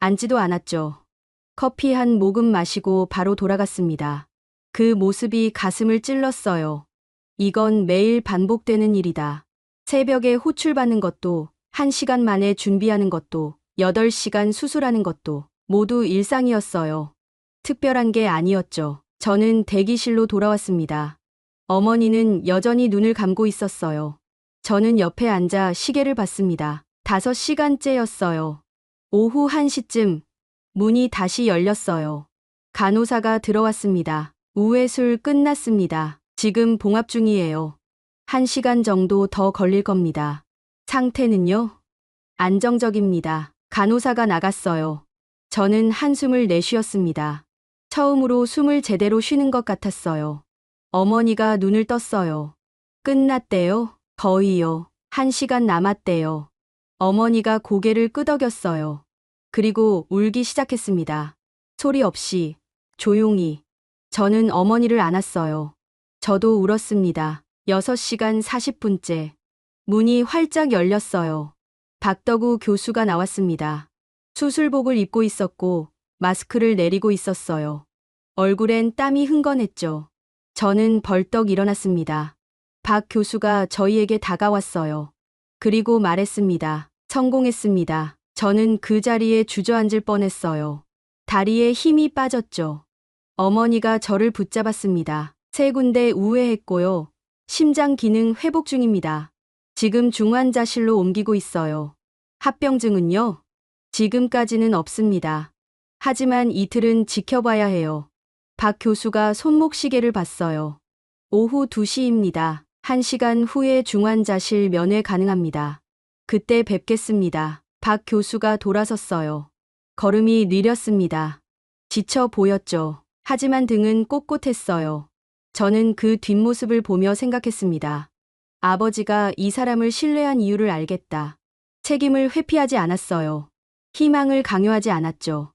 앉지도 않았죠. 커피 한 모금 마시고 바로 돌아갔습니다. 그 모습이 가슴을 찔렀어요. 이건 매일 반복되는 일이다. 새벽에 호출받는 것도, 1시간 만에 준비하는 것도, 8시간 수술하는 것도 모두 일상이었어요. 특별한 게 아니었죠. 저는 대기실로 돌아왔습니다. 어머니는 여전히 눈을 감고 있었어요. 저는 옆에 앉아 시계를 봤습니다. 5시간째였어요. 오후 1시쯤 문이 다시 열렸어요. 간호사가 들어왔습니다. 우회술 끝났습니다. 지금 봉합 중이에요. 1시간 정도 더 걸릴 겁니다. 상태는요? 안정적입니다. 간호사가 나갔어요. 저는 한숨을 내쉬었습니다. 처음으로 숨을 제대로 쉬는 것 같았어요. 어머니가 눈을 떴어요. 끝났대요? 거의요. 1시간 남았대요. 어머니가 고개를 끄덕였어요. 그리고 울기 시작했습니다. 소리 없이, 조용히. 저는 어머니를 안았어요. 저도 울었습니다. 6시간 40분째. 문이 활짝 열렸어요. 박덕우 교수가 나왔습니다. 수술복을 입고 있었고 마스크를 내리고 있었어요. 얼굴엔 땀이 흥건했죠. 저는 벌떡 일어났습니다. 박 교수가 저희에게 다가왔어요. 그리고 말했습니다. 성공했습니다. 저는 그 자리에 주저앉을 뻔했어요. 다리에 힘이 빠졌죠. 어머니가 저를 붙잡았습니다. 3군데 우회했고요. 심장 기능 회복 중입니다. 지금 중환자실로 옮기고 있어요. 합병증은요? 지금까지는 없습니다. 하지만 이틀은 지켜봐야 해요. 박 교수가 손목시계를 봤어요. 오후 2시입니다. 1시간 후에 중환자실 면회 가능합니다. 그때 뵙겠습니다. 박 교수가 돌아섰어요. 걸음이 느렸습니다. 지쳐 보였죠. 하지만 등은 꼿꼿했어요. 저는 그 뒷모습을 보며 생각했습니다. 아버지가 이 사람을 신뢰한 이유를 알겠다. 책임을 회피하지 않았어요. 희망을 강요하지 않았죠.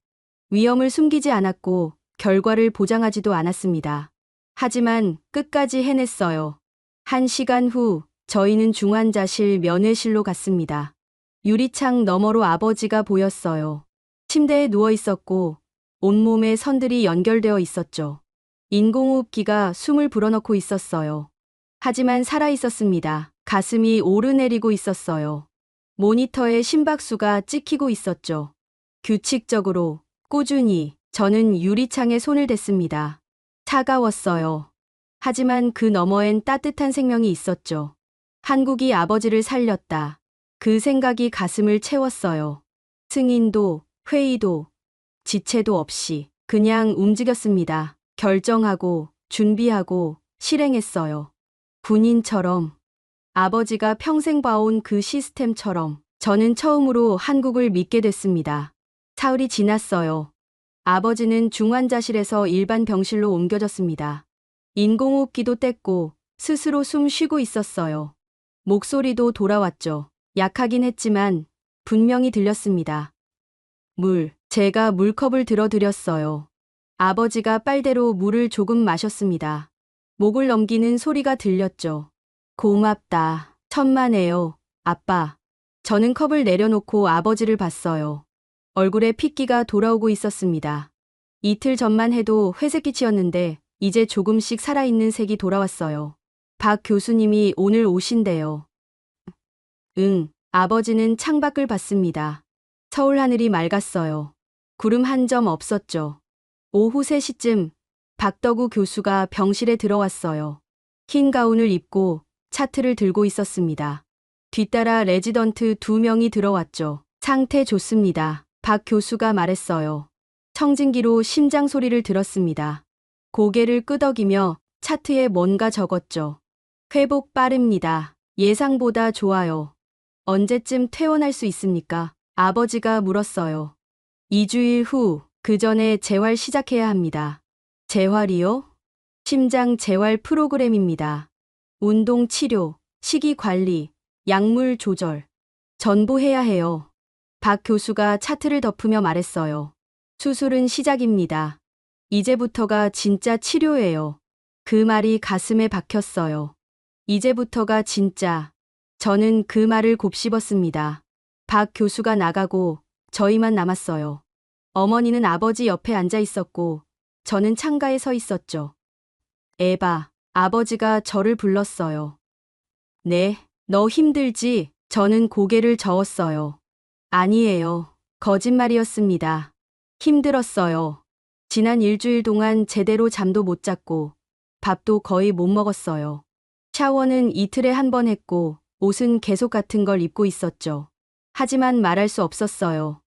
위험을 숨기지 않았고 결과를 보장하지도 않았습니다. 하지만 끝까지 해냈어요. 1시간 후 저희는 중환자실 면회실로 갔습니다. 유리창 너머로 아버지가 보였어요. 침대에 누워 있었고 온몸에 선들이 연결되어 있었죠. 인공호흡기가 숨을 불어넣고 있었어요. 하지만 살아 있었습니다. 가슴이 오르내리고 있었어요. 모니터에 심박수가 찍히고 있었죠. 규칙적으로, 꾸준히 저는 유리창에 손을 댔습니다. 차가웠어요. 하지만 그 너머엔 따뜻한 생명이 있었죠. 한국이 아버지를 살렸다. 그 생각이 가슴을 채웠어요. 승인도, 회의도, 지체도 없이 그냥 움직였습니다. 결정하고, 준비하고, 실행했어요. 군인처럼, 아버지가 평생 봐온 그 시스템처럼 저는 처음으로 한국을 믿게 됐습니다. 사흘이 지났어요. 아버지는 중환자실에서 일반 병실로 옮겨졌습니다. 인공호흡기도 뗐고 스스로 숨 쉬고 있었어요. 목소리도 돌아왔죠. 약하긴 했지만 분명히 들렸습니다. 제가 물컵을 들어드렸어요. 아버지가 빨대로 물을 조금 마셨습니다. 목을 넘기는 소리가 들렸죠. 고맙다. 천만에요, 아빠. 저는 컵을 내려놓고 아버지를 봤어요. 얼굴에 핏기가 돌아오고 있었습니다. 이틀 전만 해도 회색빛이었는데 이제 조금씩 살아있는 색이 돌아왔어요. 박 교수님이 오늘 오신대요. 응, 아버지는 창밖을 봤습니다. 서울 하늘이 맑았어요. 구름 한 점 없었죠. 오후 3시쯤 박덕우 교수가 병실에 들어왔어요. 흰 가운을 입고 차트를 들고 있었습니다. 뒤따라 레지던트 2명이 들어왔죠. 상태 좋습니다. 박 교수가 말했어요. 청진기로 심장 소리를 들었습니다. 고개를 끄덕이며 차트에 뭔가 적었죠. 회복 빠릅니다. 예상보다 좋아요. 언제쯤 퇴원할 수 있습니까? 아버지가 물었어요. 2주일 후, 그 전에 재활 시작해야 합니다. 재활이요? 심장 재활 프로그램입니다. 운동 치료, 식이 관리, 약물 조절. 전부 해야 해요. 박 교수가 차트를 덮으며 말했어요. 수술은 시작입니다. 이제부터가 진짜 치료예요. 그 말이 가슴에 박혔어요. 이제부터가 진짜. 저는 그 말을 곱씹었습니다. 박 교수가 나가고 저희만 남았어요. 어머니는 아버지 옆에 앉아 있었고 저는 창가에 서 있었죠. 에바, 아버지가 저를 불렀어요. 네, 너 힘들지? 저는 고개를 저었어요. 아니에요. 거짓말이었습니다. 힘들었어요. 지난 일주일 동안 제대로 잠도 못 잤고 밥도 거의 못 먹었어요. 샤워는 이틀에 한 번 했고 옷은 계속 같은 걸 입고 있었죠. 하지만 말할 수 없었어요.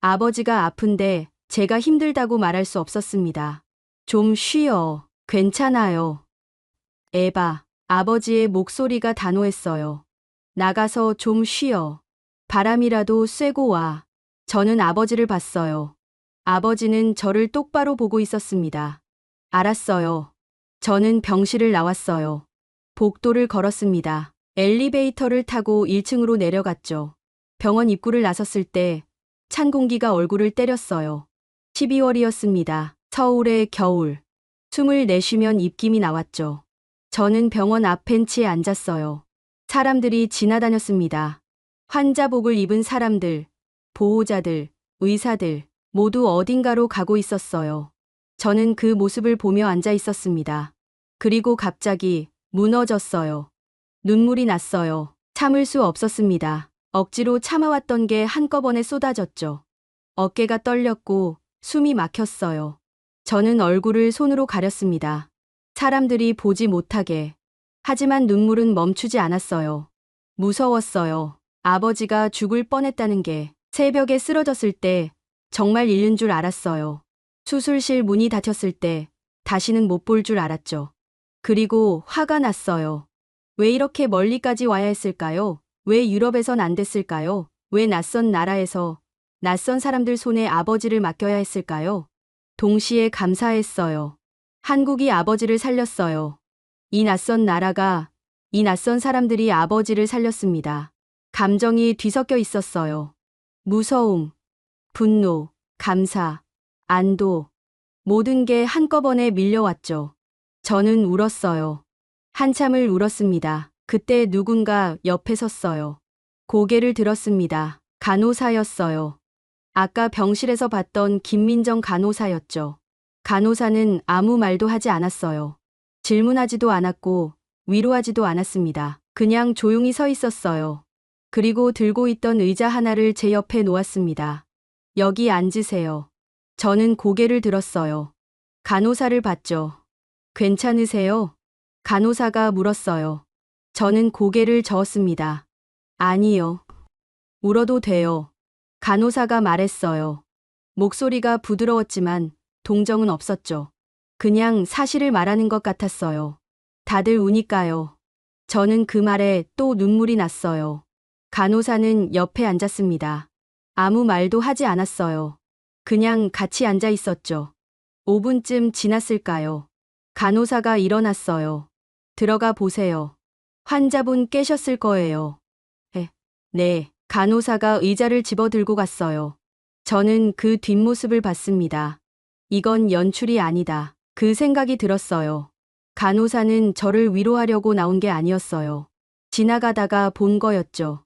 아버지가 아픈데 제가 힘들다고 말할 수 없었습니다. 좀 쉬어. 괜찮아요. 에바, 아버지의 목소리가 단호했어요. 나가서 좀 쉬어. 바람이라도 쐬고 와. 저는 아버지를 봤어요. 아버지는 저를 똑바로 보고 있었습니다. 알았어요. 저는 병실을 나왔어요. 복도를 걸었습니다. 엘리베이터를 타고 1층으로 내려갔죠. 병원 입구를 나섰을 때 찬 공기가 얼굴을 때렸어요. 12월이었습니다. 서울의 겨울. 숨을 내쉬면 입김이 나왔죠. 저는 병원 앞 벤치에 앉았어요. 사람들이 지나다녔습니다. 환자복을 입은 사람들, 보호자들, 의사들, 모두 어딘가로 가고 있었어요. 저는 그 모습을 보며 앉아 있었습니다. 그리고 갑자기 무너졌어요. 눈물이 났어요. 참을 수 없었습니다. 억지로 참아왔던 게 한꺼번에 쏟아졌죠. 어깨가 떨렸고 숨이 막혔어요. 저는 얼굴을 손으로 가렸습니다. 사람들이 보지 못하게. 하지만 눈물은 멈추지 않았어요. 무서웠어요. 아버지가 죽을 뻔했다는 게 새벽에 쓰러졌을 때 정말 잃는 줄 알았어요. 수술실 문이 닫혔을 때 다시는 못 볼 줄 알았죠. 그리고 화가 났어요. 왜 이렇게 멀리까지 와야 했을까요? 왜 유럽에선 안 됐을까요? 왜 낯선 나라에서 낯선 사람들 손에 아버지를 맡겨야 했을까요? 동시에 감사했어요. 한국이 아버지를 살렸어요. 이 낯선 나라가, 이 낯선 사람들이 아버지를 살렸습니다. 감정이 뒤섞여 있었어요. 무서움, 분노, 감사, 안도, 모든 게 한꺼번에 밀려왔죠. 저는 울었어요. 한참을 울었습니다. 그때 누군가 옆에 섰어요. 고개를 들었습니다. 간호사였어요. 아까 병실에서 봤던 김민정 간호사였죠. 간호사는 아무 말도 하지 않았어요. 질문하지도 않았고 위로하지도 않았습니다. 그냥 조용히 서 있었어요. 그리고 들고 있던 의자 하나를 제 옆에 놓았습니다. 여기 앉으세요. 저는 고개를 들었어요. 간호사를 봤죠. 괜찮으세요? 간호사가 물었어요. 저는 고개를 저었습니다. 아니요. 울어도 돼요. 간호사가 말했어요. 목소리가 부드러웠지만 동정은 없었죠. 그냥 사실을 말하는 것 같았어요. 다들 우니까요. 저는 그 말에 또 눈물이 났어요. 간호사는 옆에 앉았습니다. 아무 말도 하지 않았어요. 그냥 같이 앉아 있었죠. 5분쯤 지났을까요? 간호사가 일어났어요. 들어가 보세요. 환자분 깨셨을 거예요. 네. 간호사가 의자를 집어 들고 갔어요. 저는 그 뒷모습을 봤습니다. 이건 연출이 아니다. 그 생각이 들었어요. 간호사는 저를 위로하려고 나온 게 아니었어요. 지나가다가 본 거였죠.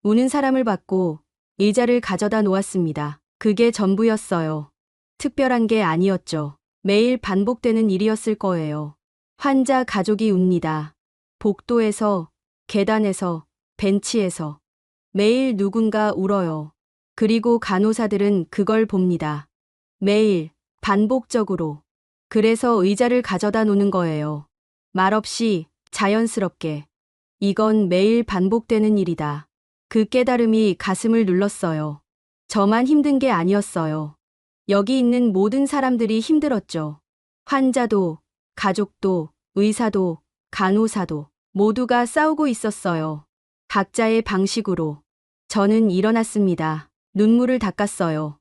우는 사람을 봤고 의자를 가져다 놓았습니다. 그게 전부였어요. 특별한 게 아니었죠. 매일 반복되는 일이었을 거예요. 환자 가족이 웁니다. 복도에서, 계단에서, 벤치에서. 매일 누군가 울어요. 그리고 간호사들은 그걸 봅니다. 매일, 반복적으로. 그래서 의자를 가져다 놓는 거예요. 말없이, 자연스럽게. 이건 매일 반복되는 일이다. 그 깨달음이 가슴을 눌렀어요. 저만 힘든 게 아니었어요. 여기 있는 모든 사람들이 힘들었죠. 환자도, 가족도, 의사도, 간호사도 모두가 싸우고 있었어요. 각자의 방식으로. 저는 일어났습니다. 눈물을 닦았어요.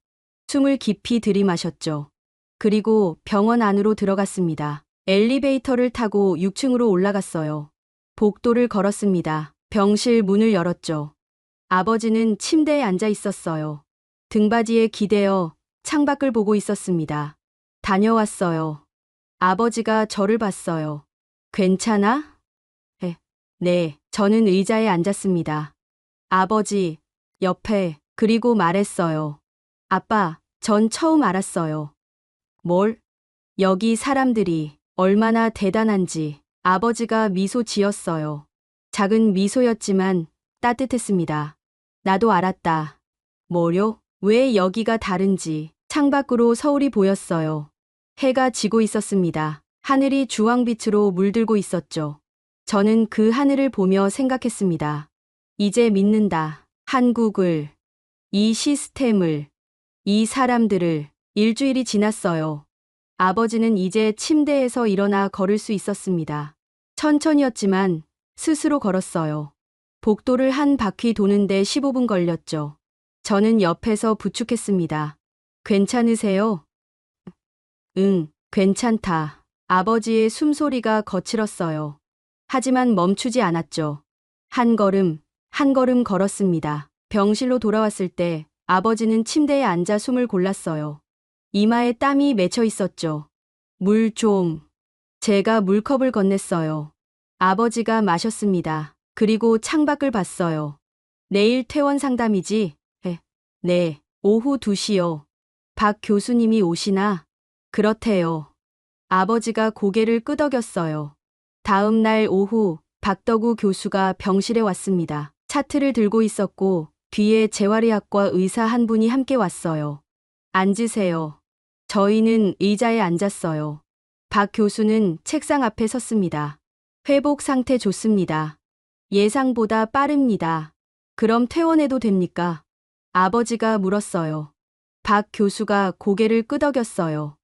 숨을 깊이 들이마셨죠. 그리고 병원 안으로 들어갔습니다. 엘리베이터를 타고 6층으로 올라갔어요. 복도를 걸었습니다. 병실 문을 열었죠. 아버지는 침대에 앉아 있었어요. 등받이에 기대어 창밖을 보고 있었습니다. 다녀왔어요. 아버지가 저를 봤어요. 괜찮아? 네. 저는 의자에 앉았습니다. 아버지, 옆에, 그리고 말했어요. 아빠, 전 처음 알았어요. 뭘? 여기 사람들이 얼마나 대단한지. 아버지가 미소 지었어요. 작은 미소였지만 따뜻했습니다. 나도 알았다. 뭐요? 왜 여기가 다른지. 창밖으로 서울이 보였어요. 해가 지고 있었습니다. 하늘이 주황빛으로 물들고 있었죠. 저는 그 하늘을 보며 생각했습니다. 이제 믿는다. 한국을, 이 시스템을, 이 사람들을. 일주일이 지났어요. 아버지는 이제 침대에서 일어나 걸을 수 있었습니다. 천천히였지만 스스로 걸었어요. 복도를 한 바퀴 도는데 15분 걸렸죠. 저는 옆에서 부축했습니다. 괜찮으세요? 응, 괜찮다. 아버지의 숨소리가 거칠었어요. 하지만 멈추지 않았죠. 한 걸음 걸었습니다. 병실로 돌아왔을 때 아버지는 침대에 앉아 숨을 골랐어요. 이마에 땀이 맺혀 있었죠. 물 좀. 제가 물컵을 건넸어요. 아버지가 마셨습니다. 그리고 창밖을 봤어요. 내일 퇴원 상담이지? 네, 오후 2시요. 박 교수님이 오시나? 그렇대요. 아버지가 고개를 끄덕였어요. 다음 날 오후 박덕우 교수가 병실에 왔습니다. 차트를 들고 있었고 뒤에 재활의학과 의사 한 분이 함께 왔어요. 앉으세요. 저희는 의자에 앉았어요. 박 교수는 책상 앞에 섰습니다. 회복 상태 좋습니다. 예상보다 빠릅니다. 그럼 퇴원해도 됩니까? 아버지가 물었어요. 박 교수가 고개를 끄덕였어요.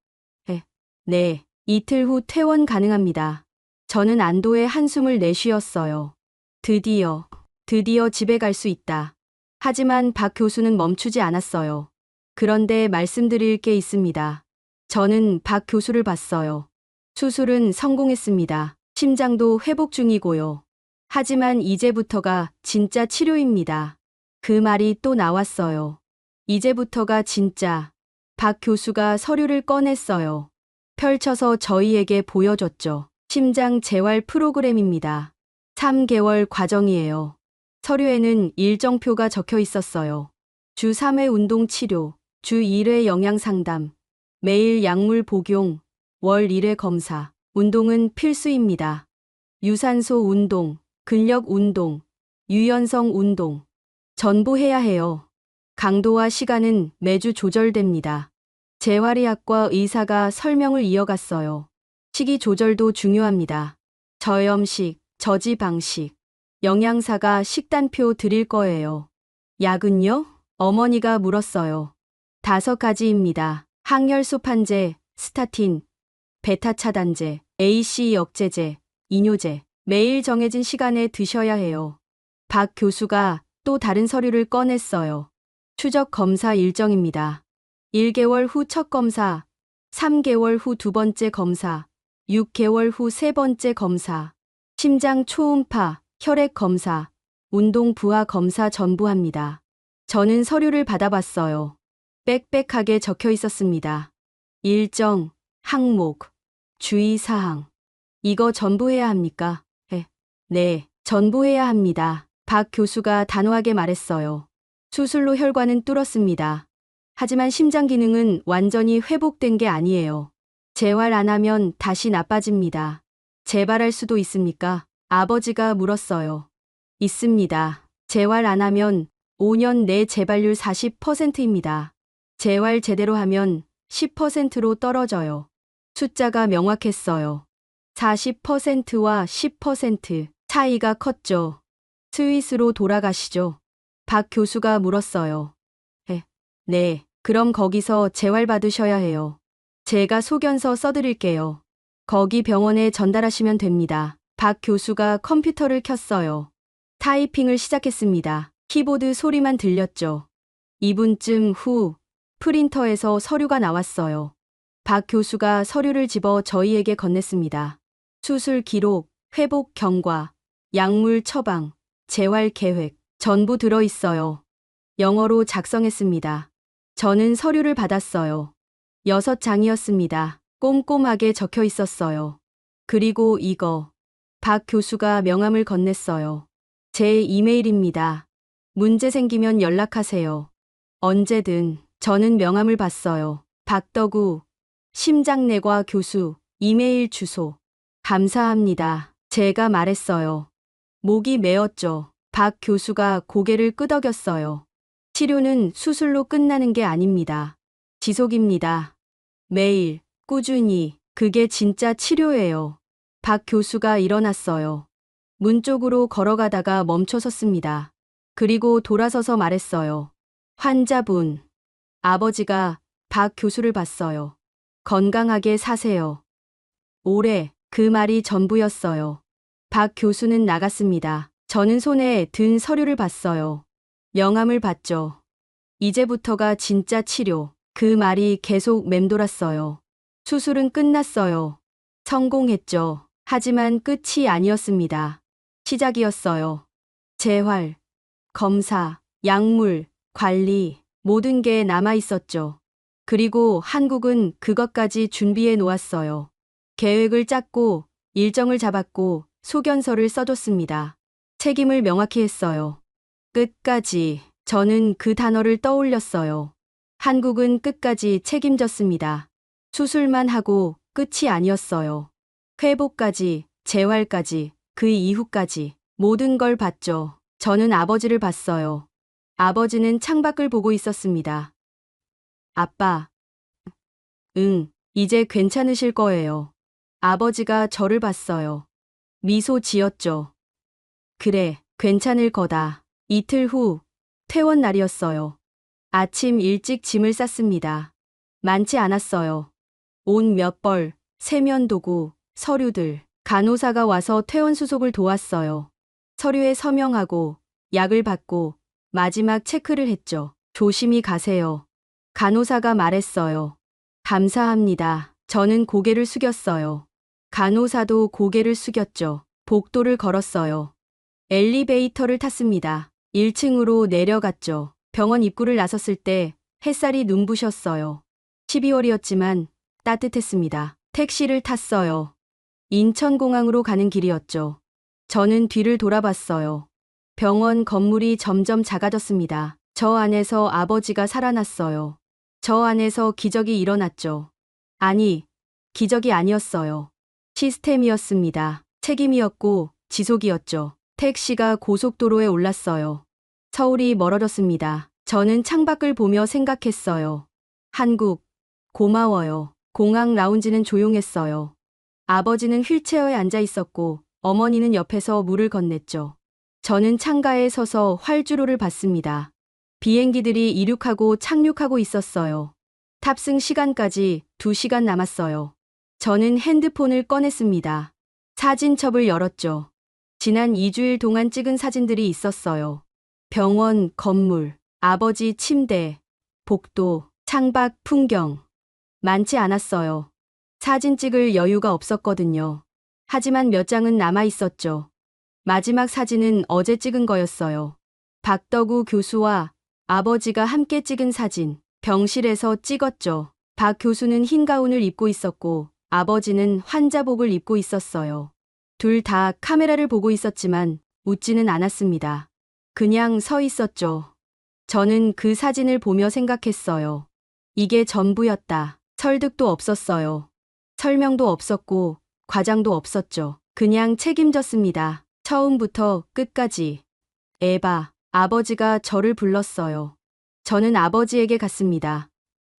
네, 이틀 후 퇴원 가능합니다. 저는 안도의 한숨을 내쉬었어요. 드디어 집에 갈 수 있다. 하지만 박 교수는 멈추지 않았어요. 그런데 말씀드릴 게 있습니다. 저는 박 교수를 봤어요. 수술은 성공했습니다. 심장도 회복 중이고요. 하지만 이제부터가 진짜 치료입니다. 그 말이 또 나왔어요. 이제부터가 진짜. 박 교수가 서류를 꺼냈어요. 펼쳐서 저희에게 보여줬죠. 심장 재활 프로그램입니다. 3개월 과정이에요. 서류에는 일정표가 적혀 있었어요. 주 3회 운동 치료, 주 1회 영양 상담, 매일 약물 복용, 월 1회 검사. 운동은 필수입니다. 유산소 운동, 근력 운동, 유연성 운동. 전부 해야 해요. 강도와 시간은 매주 조절됩니다. 재활의학과 의사가 설명을 이어갔어요. 식이 조절도 중요합니다. 저염식, 저지방식. 영양사가 식단표 드릴 거예요. 약은요? 어머니가 물었어요. 5가지입니다. 항혈소 판제, 스타틴, 베타 차단제, AC 역제제, 이뇨제. 매일 정해진 시간에 드셔야 해요. 박 교수가 또 다른 서류를 꺼냈어요. 추적 검사 일정입니다. 1개월 후 첫 검사, 3개월 후 두 번째 검사, 6개월 후 세 번째 검사, 심장 초음파, 혈액 검사, 운동 부하 검사 전부 합니다. 저는 서류를 받아봤어요. 빽빽하게 적혀 있었습니다. 일정, 항목, 주의사항. 이거 전부 해야 합니까? 네, 전부 해야 합니다. 박 교수가 단호하게 말했어요. 수술로 혈관은 뚫었습니다. 하지만 심장 기능은 완전히 회복된 게 아니에요. 재활 안 하면 다시 나빠집니다. 재발할 수도 있습니까? 아버지가 물었어요. 있습니다. 재활 안 하면 5년 내 재발률 40%입니다. 재활 제대로 하면 10%로 떨어져요. 숫자가 명확했어요. 40%와 10% 차이가 컸죠. 스위스로 돌아가시죠. 박 교수가 물었어요. 네, 그럼 거기서 재활 받으셔야 해요. 제가 소견서 써드릴게요. 거기 병원에 전달하시면 됩니다. 박 교수가 컴퓨터를 켰어요. 타이핑을 시작했습니다. 키보드 소리만 들렸죠. 2분쯤 후 프린터에서 서류가 나왔어요. 박 교수가 서류를 집어 저희에게 건넸습니다. 수술 기록, 회복 경과, 약물 처방, 재활 계획 전부 들어 있어요. 영어로 작성했습니다. 저는 서류를 받았어요. 6장이었습니다. 꼼꼼하게 적혀 있었어요. 그리고 이거. 박 교수가 명함을 건넸어요. 제 이메일입니다. 문제 생기면 연락하세요. 언제든. 저는 명함을 봤어요. 박덕우, 심장내과 교수, 이메일 주소. 감사합니다. 제가 말했어요. 목이 메었죠. 박 교수가 고개를 끄덕였어요. 치료는 수술로 끝나는 게 아닙니다. 지속입니다. 매일, 꾸준히. 그게 진짜 치료예요. 박 교수가 일어났어요. 문 쪽으로 걸어가다가 멈춰 섰습니다. 그리고 돌아서서 말했어요. 환자분. 아버지가 박 교수를 봤어요. 건강하게 사세요. 오래. 그 말이 전부였어요. 박 교수는 나갔습니다. 저는 손에 든 서류를 봤어요. 명함을 봤죠. 이제부터가 진짜 치료. 그 말이 계속 맴돌았어요. 수술은 끝났어요. 성공했죠. 하지만 끝이 아니었습니다. 시작이었어요. 재활, 검사, 약물, 관리, 모든 게 남아 있었죠. 그리고 한국은 그것까지 준비해 놓았어요. 계획을 짰고, 일정을 잡았고, 소견서를 써줬습니다. 책임을 명확히 했어요. 끝까지. 저는 그 단어를 떠올렸어요. 한국은 끝까지 책임졌습니다. 수술만 하고 끝이 아니었어요. 회복까지, 재활까지, 그 이후까지 모든 걸 봤죠. 저는 아버지를 봤어요. 아버지는 창밖을 보고 있었습니다. 아빠. 응, 이제 괜찮으실 거예요. 아버지가 저를 봤어요. 미소 지었죠. 그래, 괜찮을 거다. 이틀 후, 퇴원 날이었어요. 아침 일찍 짐을 쌌습니다. 많지 않았어요. 옷 몇 벌, 세면 도구, 서류들. 간호사가 와서 퇴원 수속을 도왔어요. 서류에 서명하고, 약을 받고, 마지막 체크를 했죠. 조심히 가세요. 간호사가 말했어요. 감사합니다. 저는 고개를 숙였어요. 간호사도 고개를 숙였죠. 복도를 걸었어요. 엘리베이터를 탔습니다. 1층으로 내려갔죠. 병원 입구를 나섰을 때 햇살이 눈부셨어요. 12월이었지만 따뜻했습니다. 택시를 탔어요. 인천공항으로 가는 길이었죠. 저는 뒤를 돌아봤어요. 병원 건물이 점점 작아졌습니다. 저 안에서 아버지가 살아났어요. 저 안에서 기적이 일어났죠. 아니, 기적이 아니었어요. 시스템이었습니다. 책임이었고 지속이었죠. 택시가 고속도로에 올랐어요. 서울이 멀어졌습니다. 저는 창밖을 보며 생각했어요. 한국, 고마워요. 공항 라운지는 조용했어요. 아버지는 휠체어에 앉아 있었고 어머니는 옆에서 물을 건넸죠. 저는 창가에 서서 활주로를 봤습니다. 비행기들이 이륙하고 착륙하고 있었어요. 탑승 시간까지 2시간 남았어요. 저는 핸드폰을 꺼냈습니다. 사진첩을 열었죠. 지난 2주일 동안 찍은 사진들이 있었어요. 병원, 건물, 아버지 침대, 복도, 창밖 풍경. 많지 않았어요. 사진 찍을 여유가 없었거든요. 하지만 몇 장은 남아 있었죠. 마지막 사진은 어제 찍은 거였어요. 박덕우 교수와 아버지가 함께 찍은 사진. 병실에서 찍었죠. 박 교수는 흰 가운을 입고 있었고 아버지는 환자복을 입고 있었어요. 둘 다 카메라를 보고 있었지만 웃지는 않았습니다. 그냥 서 있었죠. 저는 그 사진을 보며 생각했어요. 이게 전부였다. 설득도 없었어요. 설명도 없었고 과장도 없었죠. 그냥 책임졌습니다. 처음부터 끝까지. 에바, 아버지가 저를 불렀어요. 저는 아버지에게 갔습니다.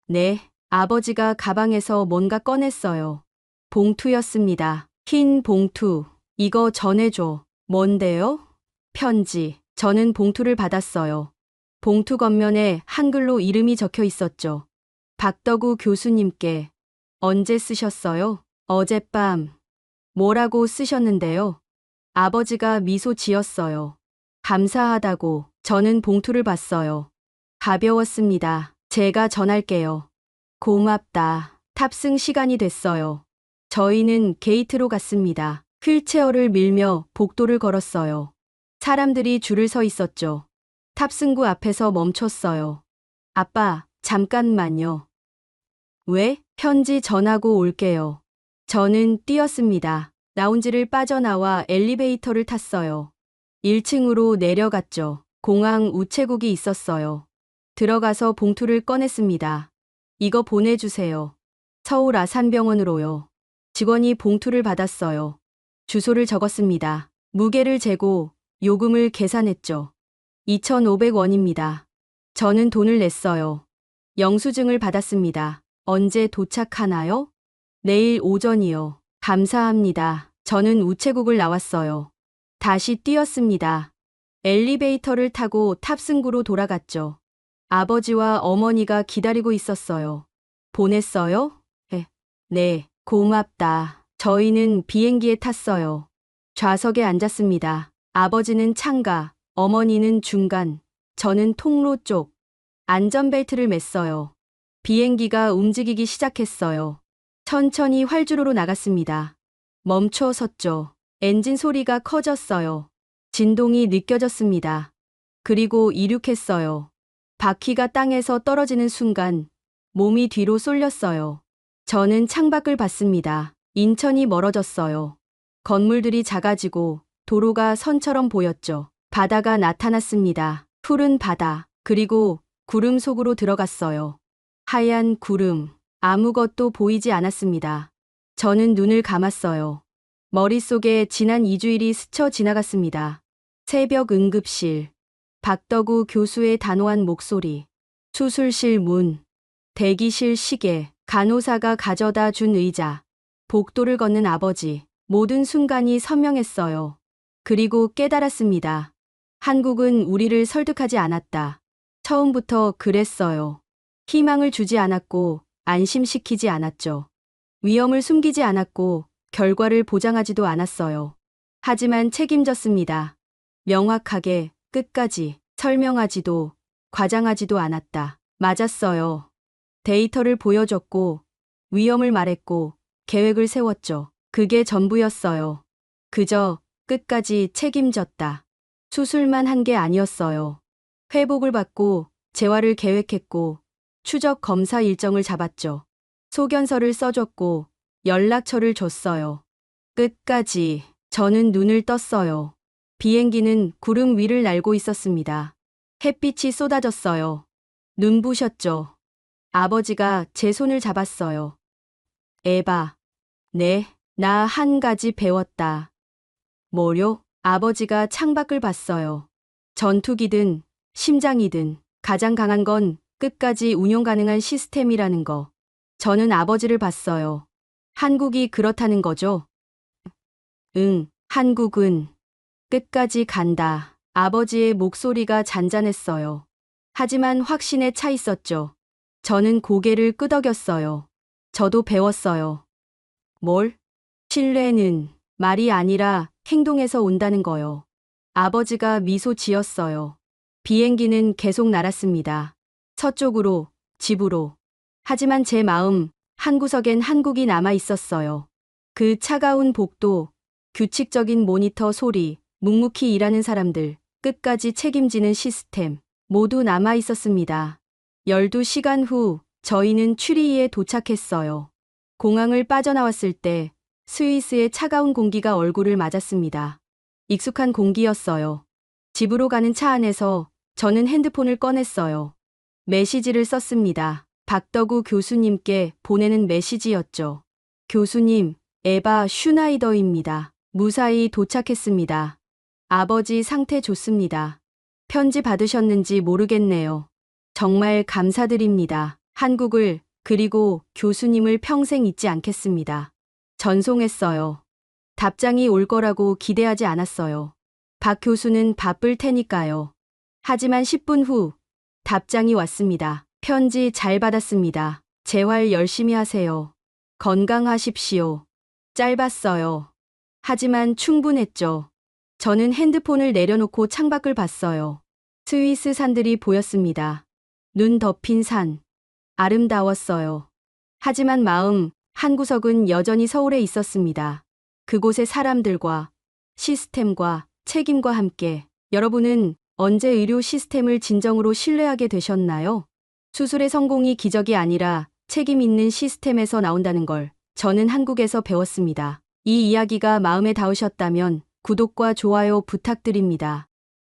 네, 아버지가 가방에서 뭔가 꺼냈어요. 봉투였습니다. 흰 봉투. 이거 전해줘. 뭔데요? 편지. 저는 봉투를 받았어요. 봉투 겉면에 한글로 이름이 적혀 있었죠. 박덕우 교수님께. 언제 쓰셨어요? 어젯밤. 뭐라고 쓰셨는데요? 아버지가 미소 지었어요. 감사하다고. 저는 봉투를 봤어요. 가벼웠습니다. 제가 전할게요. 고맙다. 탑승 시간이 됐어요. 저희는 게이트로 갔습니다. 휠체어를 밀며 복도를 걸었어요. 사람들이 줄을 서 있었죠. 탑승구 앞에서 멈췄어요. 아빠, 잠깐만요. 왜? 편지 전하고 올게요. 저는 뛰었습니다. 라운지를 빠져나와 엘리베이터를 탔어요. 1층으로 내려갔죠. 공항 우체국이 있었어요. 들어가서 봉투를 꺼냈습니다. 이거 보내주세요. 서울 아산병원으로요. 직원이 봉투를 받았어요. 주소를 적었습니다. 무게를 재고 요금을 계산했죠. 2,500원입니다. 저는 돈을 냈어요. 영수증을 받았습니다. 언제 도착하나요? 내일 오전이요. 감사합니다. 저는 우체국을 나왔어요. 다시 뛰었습니다. 엘리베이터를 타고 탑승구로 돌아갔죠. 아버지와 어머니가 기다리고 있었어요. 보냈어요? 네, 고맙다. 저희는 비행기에 탔어요. 좌석에 앉았습니다. 아버지는 창가, 어머니는 중간, 저는 통로 쪽. 안전벨트를 맸어요. 비행기가 움직이기 시작했어요. 천천히 활주로로 나갔습니다. 멈춰 섰죠. 엔진 소리가 커졌어요. 진동이 느껴졌습니다. 그리고 이륙했어요. 바퀴가 땅에서 떨어지는 순간 몸이 뒤로 쏠렸어요. 저는 창밖을 봤습니다. 인천이 멀어졌어요. 건물들이 작아지고 도로가 선처럼 보였죠. 바다가 나타났습니다. 푸른 바다, 그리고 구름 속으로 들어갔어요. 하얀 구름, 아무것도 보이지 않았습니다. 저는 눈을 감았어요. 머릿속에 지난 2주일이 스쳐 지나갔습니다. 새벽 응급실. 박덕우 교수의 단호한 목소리. 수술실 문. 대기실 시계. 간호사가 가져다 준 의자. 복도를 걷는 아버지. 모든 순간이 선명했어요. 그리고 깨달았습니다. 한국은 우리를 설득하지 않았다. 처음부터 그랬어요. 희망을 주지 않았고 안심시키지 않았죠. 위험을 숨기지 않았고 결과를 보장하지도 않았어요. 하지만 책임졌습니다. 명확하게 끝까지 설명하지도 과장하지도 않았다. 맞았어요. 데이터를 보여줬고 위험을 말했고 계획을 세웠죠. 그게 전부였어요. 그저 끝까지 책임졌다. 수술만 한 게 아니었어요. 회복을 받고 재활을 계획했고 추적 검사 일정을 잡았죠. 소견서를 써줬고 연락처를 줬어요. 끝까지 저는 눈을 떴어요. 비행기는 구름 위를 날고 있었습니다. 햇빛이 쏟아졌어요. 눈부셨죠. 아버지가 제 손을 잡았어요. 에바, 네, 나 한 가지 배웠다. 뭐요? 아버지가 창밖을 봤어요. 전투기든 심장이든 가장 강한 건 끝까지 운용 가능한 시스템이라는 거. 저는 아버지를 봤어요. 한국이 그렇다는 거죠? 응, 한국은 끝까지 간다. 아버지의 목소리가 잔잔했어요. 하지만 확신에 차 있었죠. 저는 고개를 끄덕였어요. 저도 배웠어요. 뭘? 신뢰는 말이 아니라 행동에서 온다는 거요. 아버지가 미소 지었어요. 비행기는 계속 날았습니다. 서쪽으로, 집으로. 하지만 제 마음 한구석엔 한국이 남아 있었어요. 그 차가운 복도, 규칙적인 모니터 소리, 묵묵히 일하는 사람들, 끝까지 책임지는 시스템, 모두 남아 있었습니다. 12시간 후 저희는 추리히에 도착했어요. 공항을 빠져나왔을 때 스위스의 차가운 공기가 얼굴을 맞았습니다. 익숙한 공기였어요. 집으로 가는 차 안에서 저는 핸드폰을 꺼냈어요. 메시지를 썼습니다. 박덕우 교수님께 보내는 메시지였죠. 교수님, 에바 슈나이더입니다. 무사히 도착했습니다. 아버지 상태 좋습니다. 편지 받으셨는지 모르겠네요. 정말 감사드립니다. 한국을 그리고 교수님을 평생 잊지 않겠습니다. 전송했어요. 답장이 올 거라고 기대하지 않았어요. 박 교수는 바쁠 테니까요. 하지만 10분 후 답장이 왔습니다. 편지 잘 받았습니다. 재활 열심히 하세요. 건강하십시오. 짧았어요. 하지만 충분했죠. 저는 핸드폰을 내려놓고 창밖을 봤어요. 스위스 산들이 보였습니다. 눈 덮인 산. 아름다웠어요. 하지만 마음 한구석은 여전히 서울에 있었습니다. 그곳의 사람들과 시스템과 책임과 함께. 여러분은 언제 의료 시스템을 진정으로 신뢰하게 되셨나요? 수술의 성공이 기적이 아니라 책임 있는 시스템에서 나온다는 걸 저는 한국에서 배웠습니다. 이 이야기가 마음에 닿으셨다면 구독과 좋아요 부탁드립니다.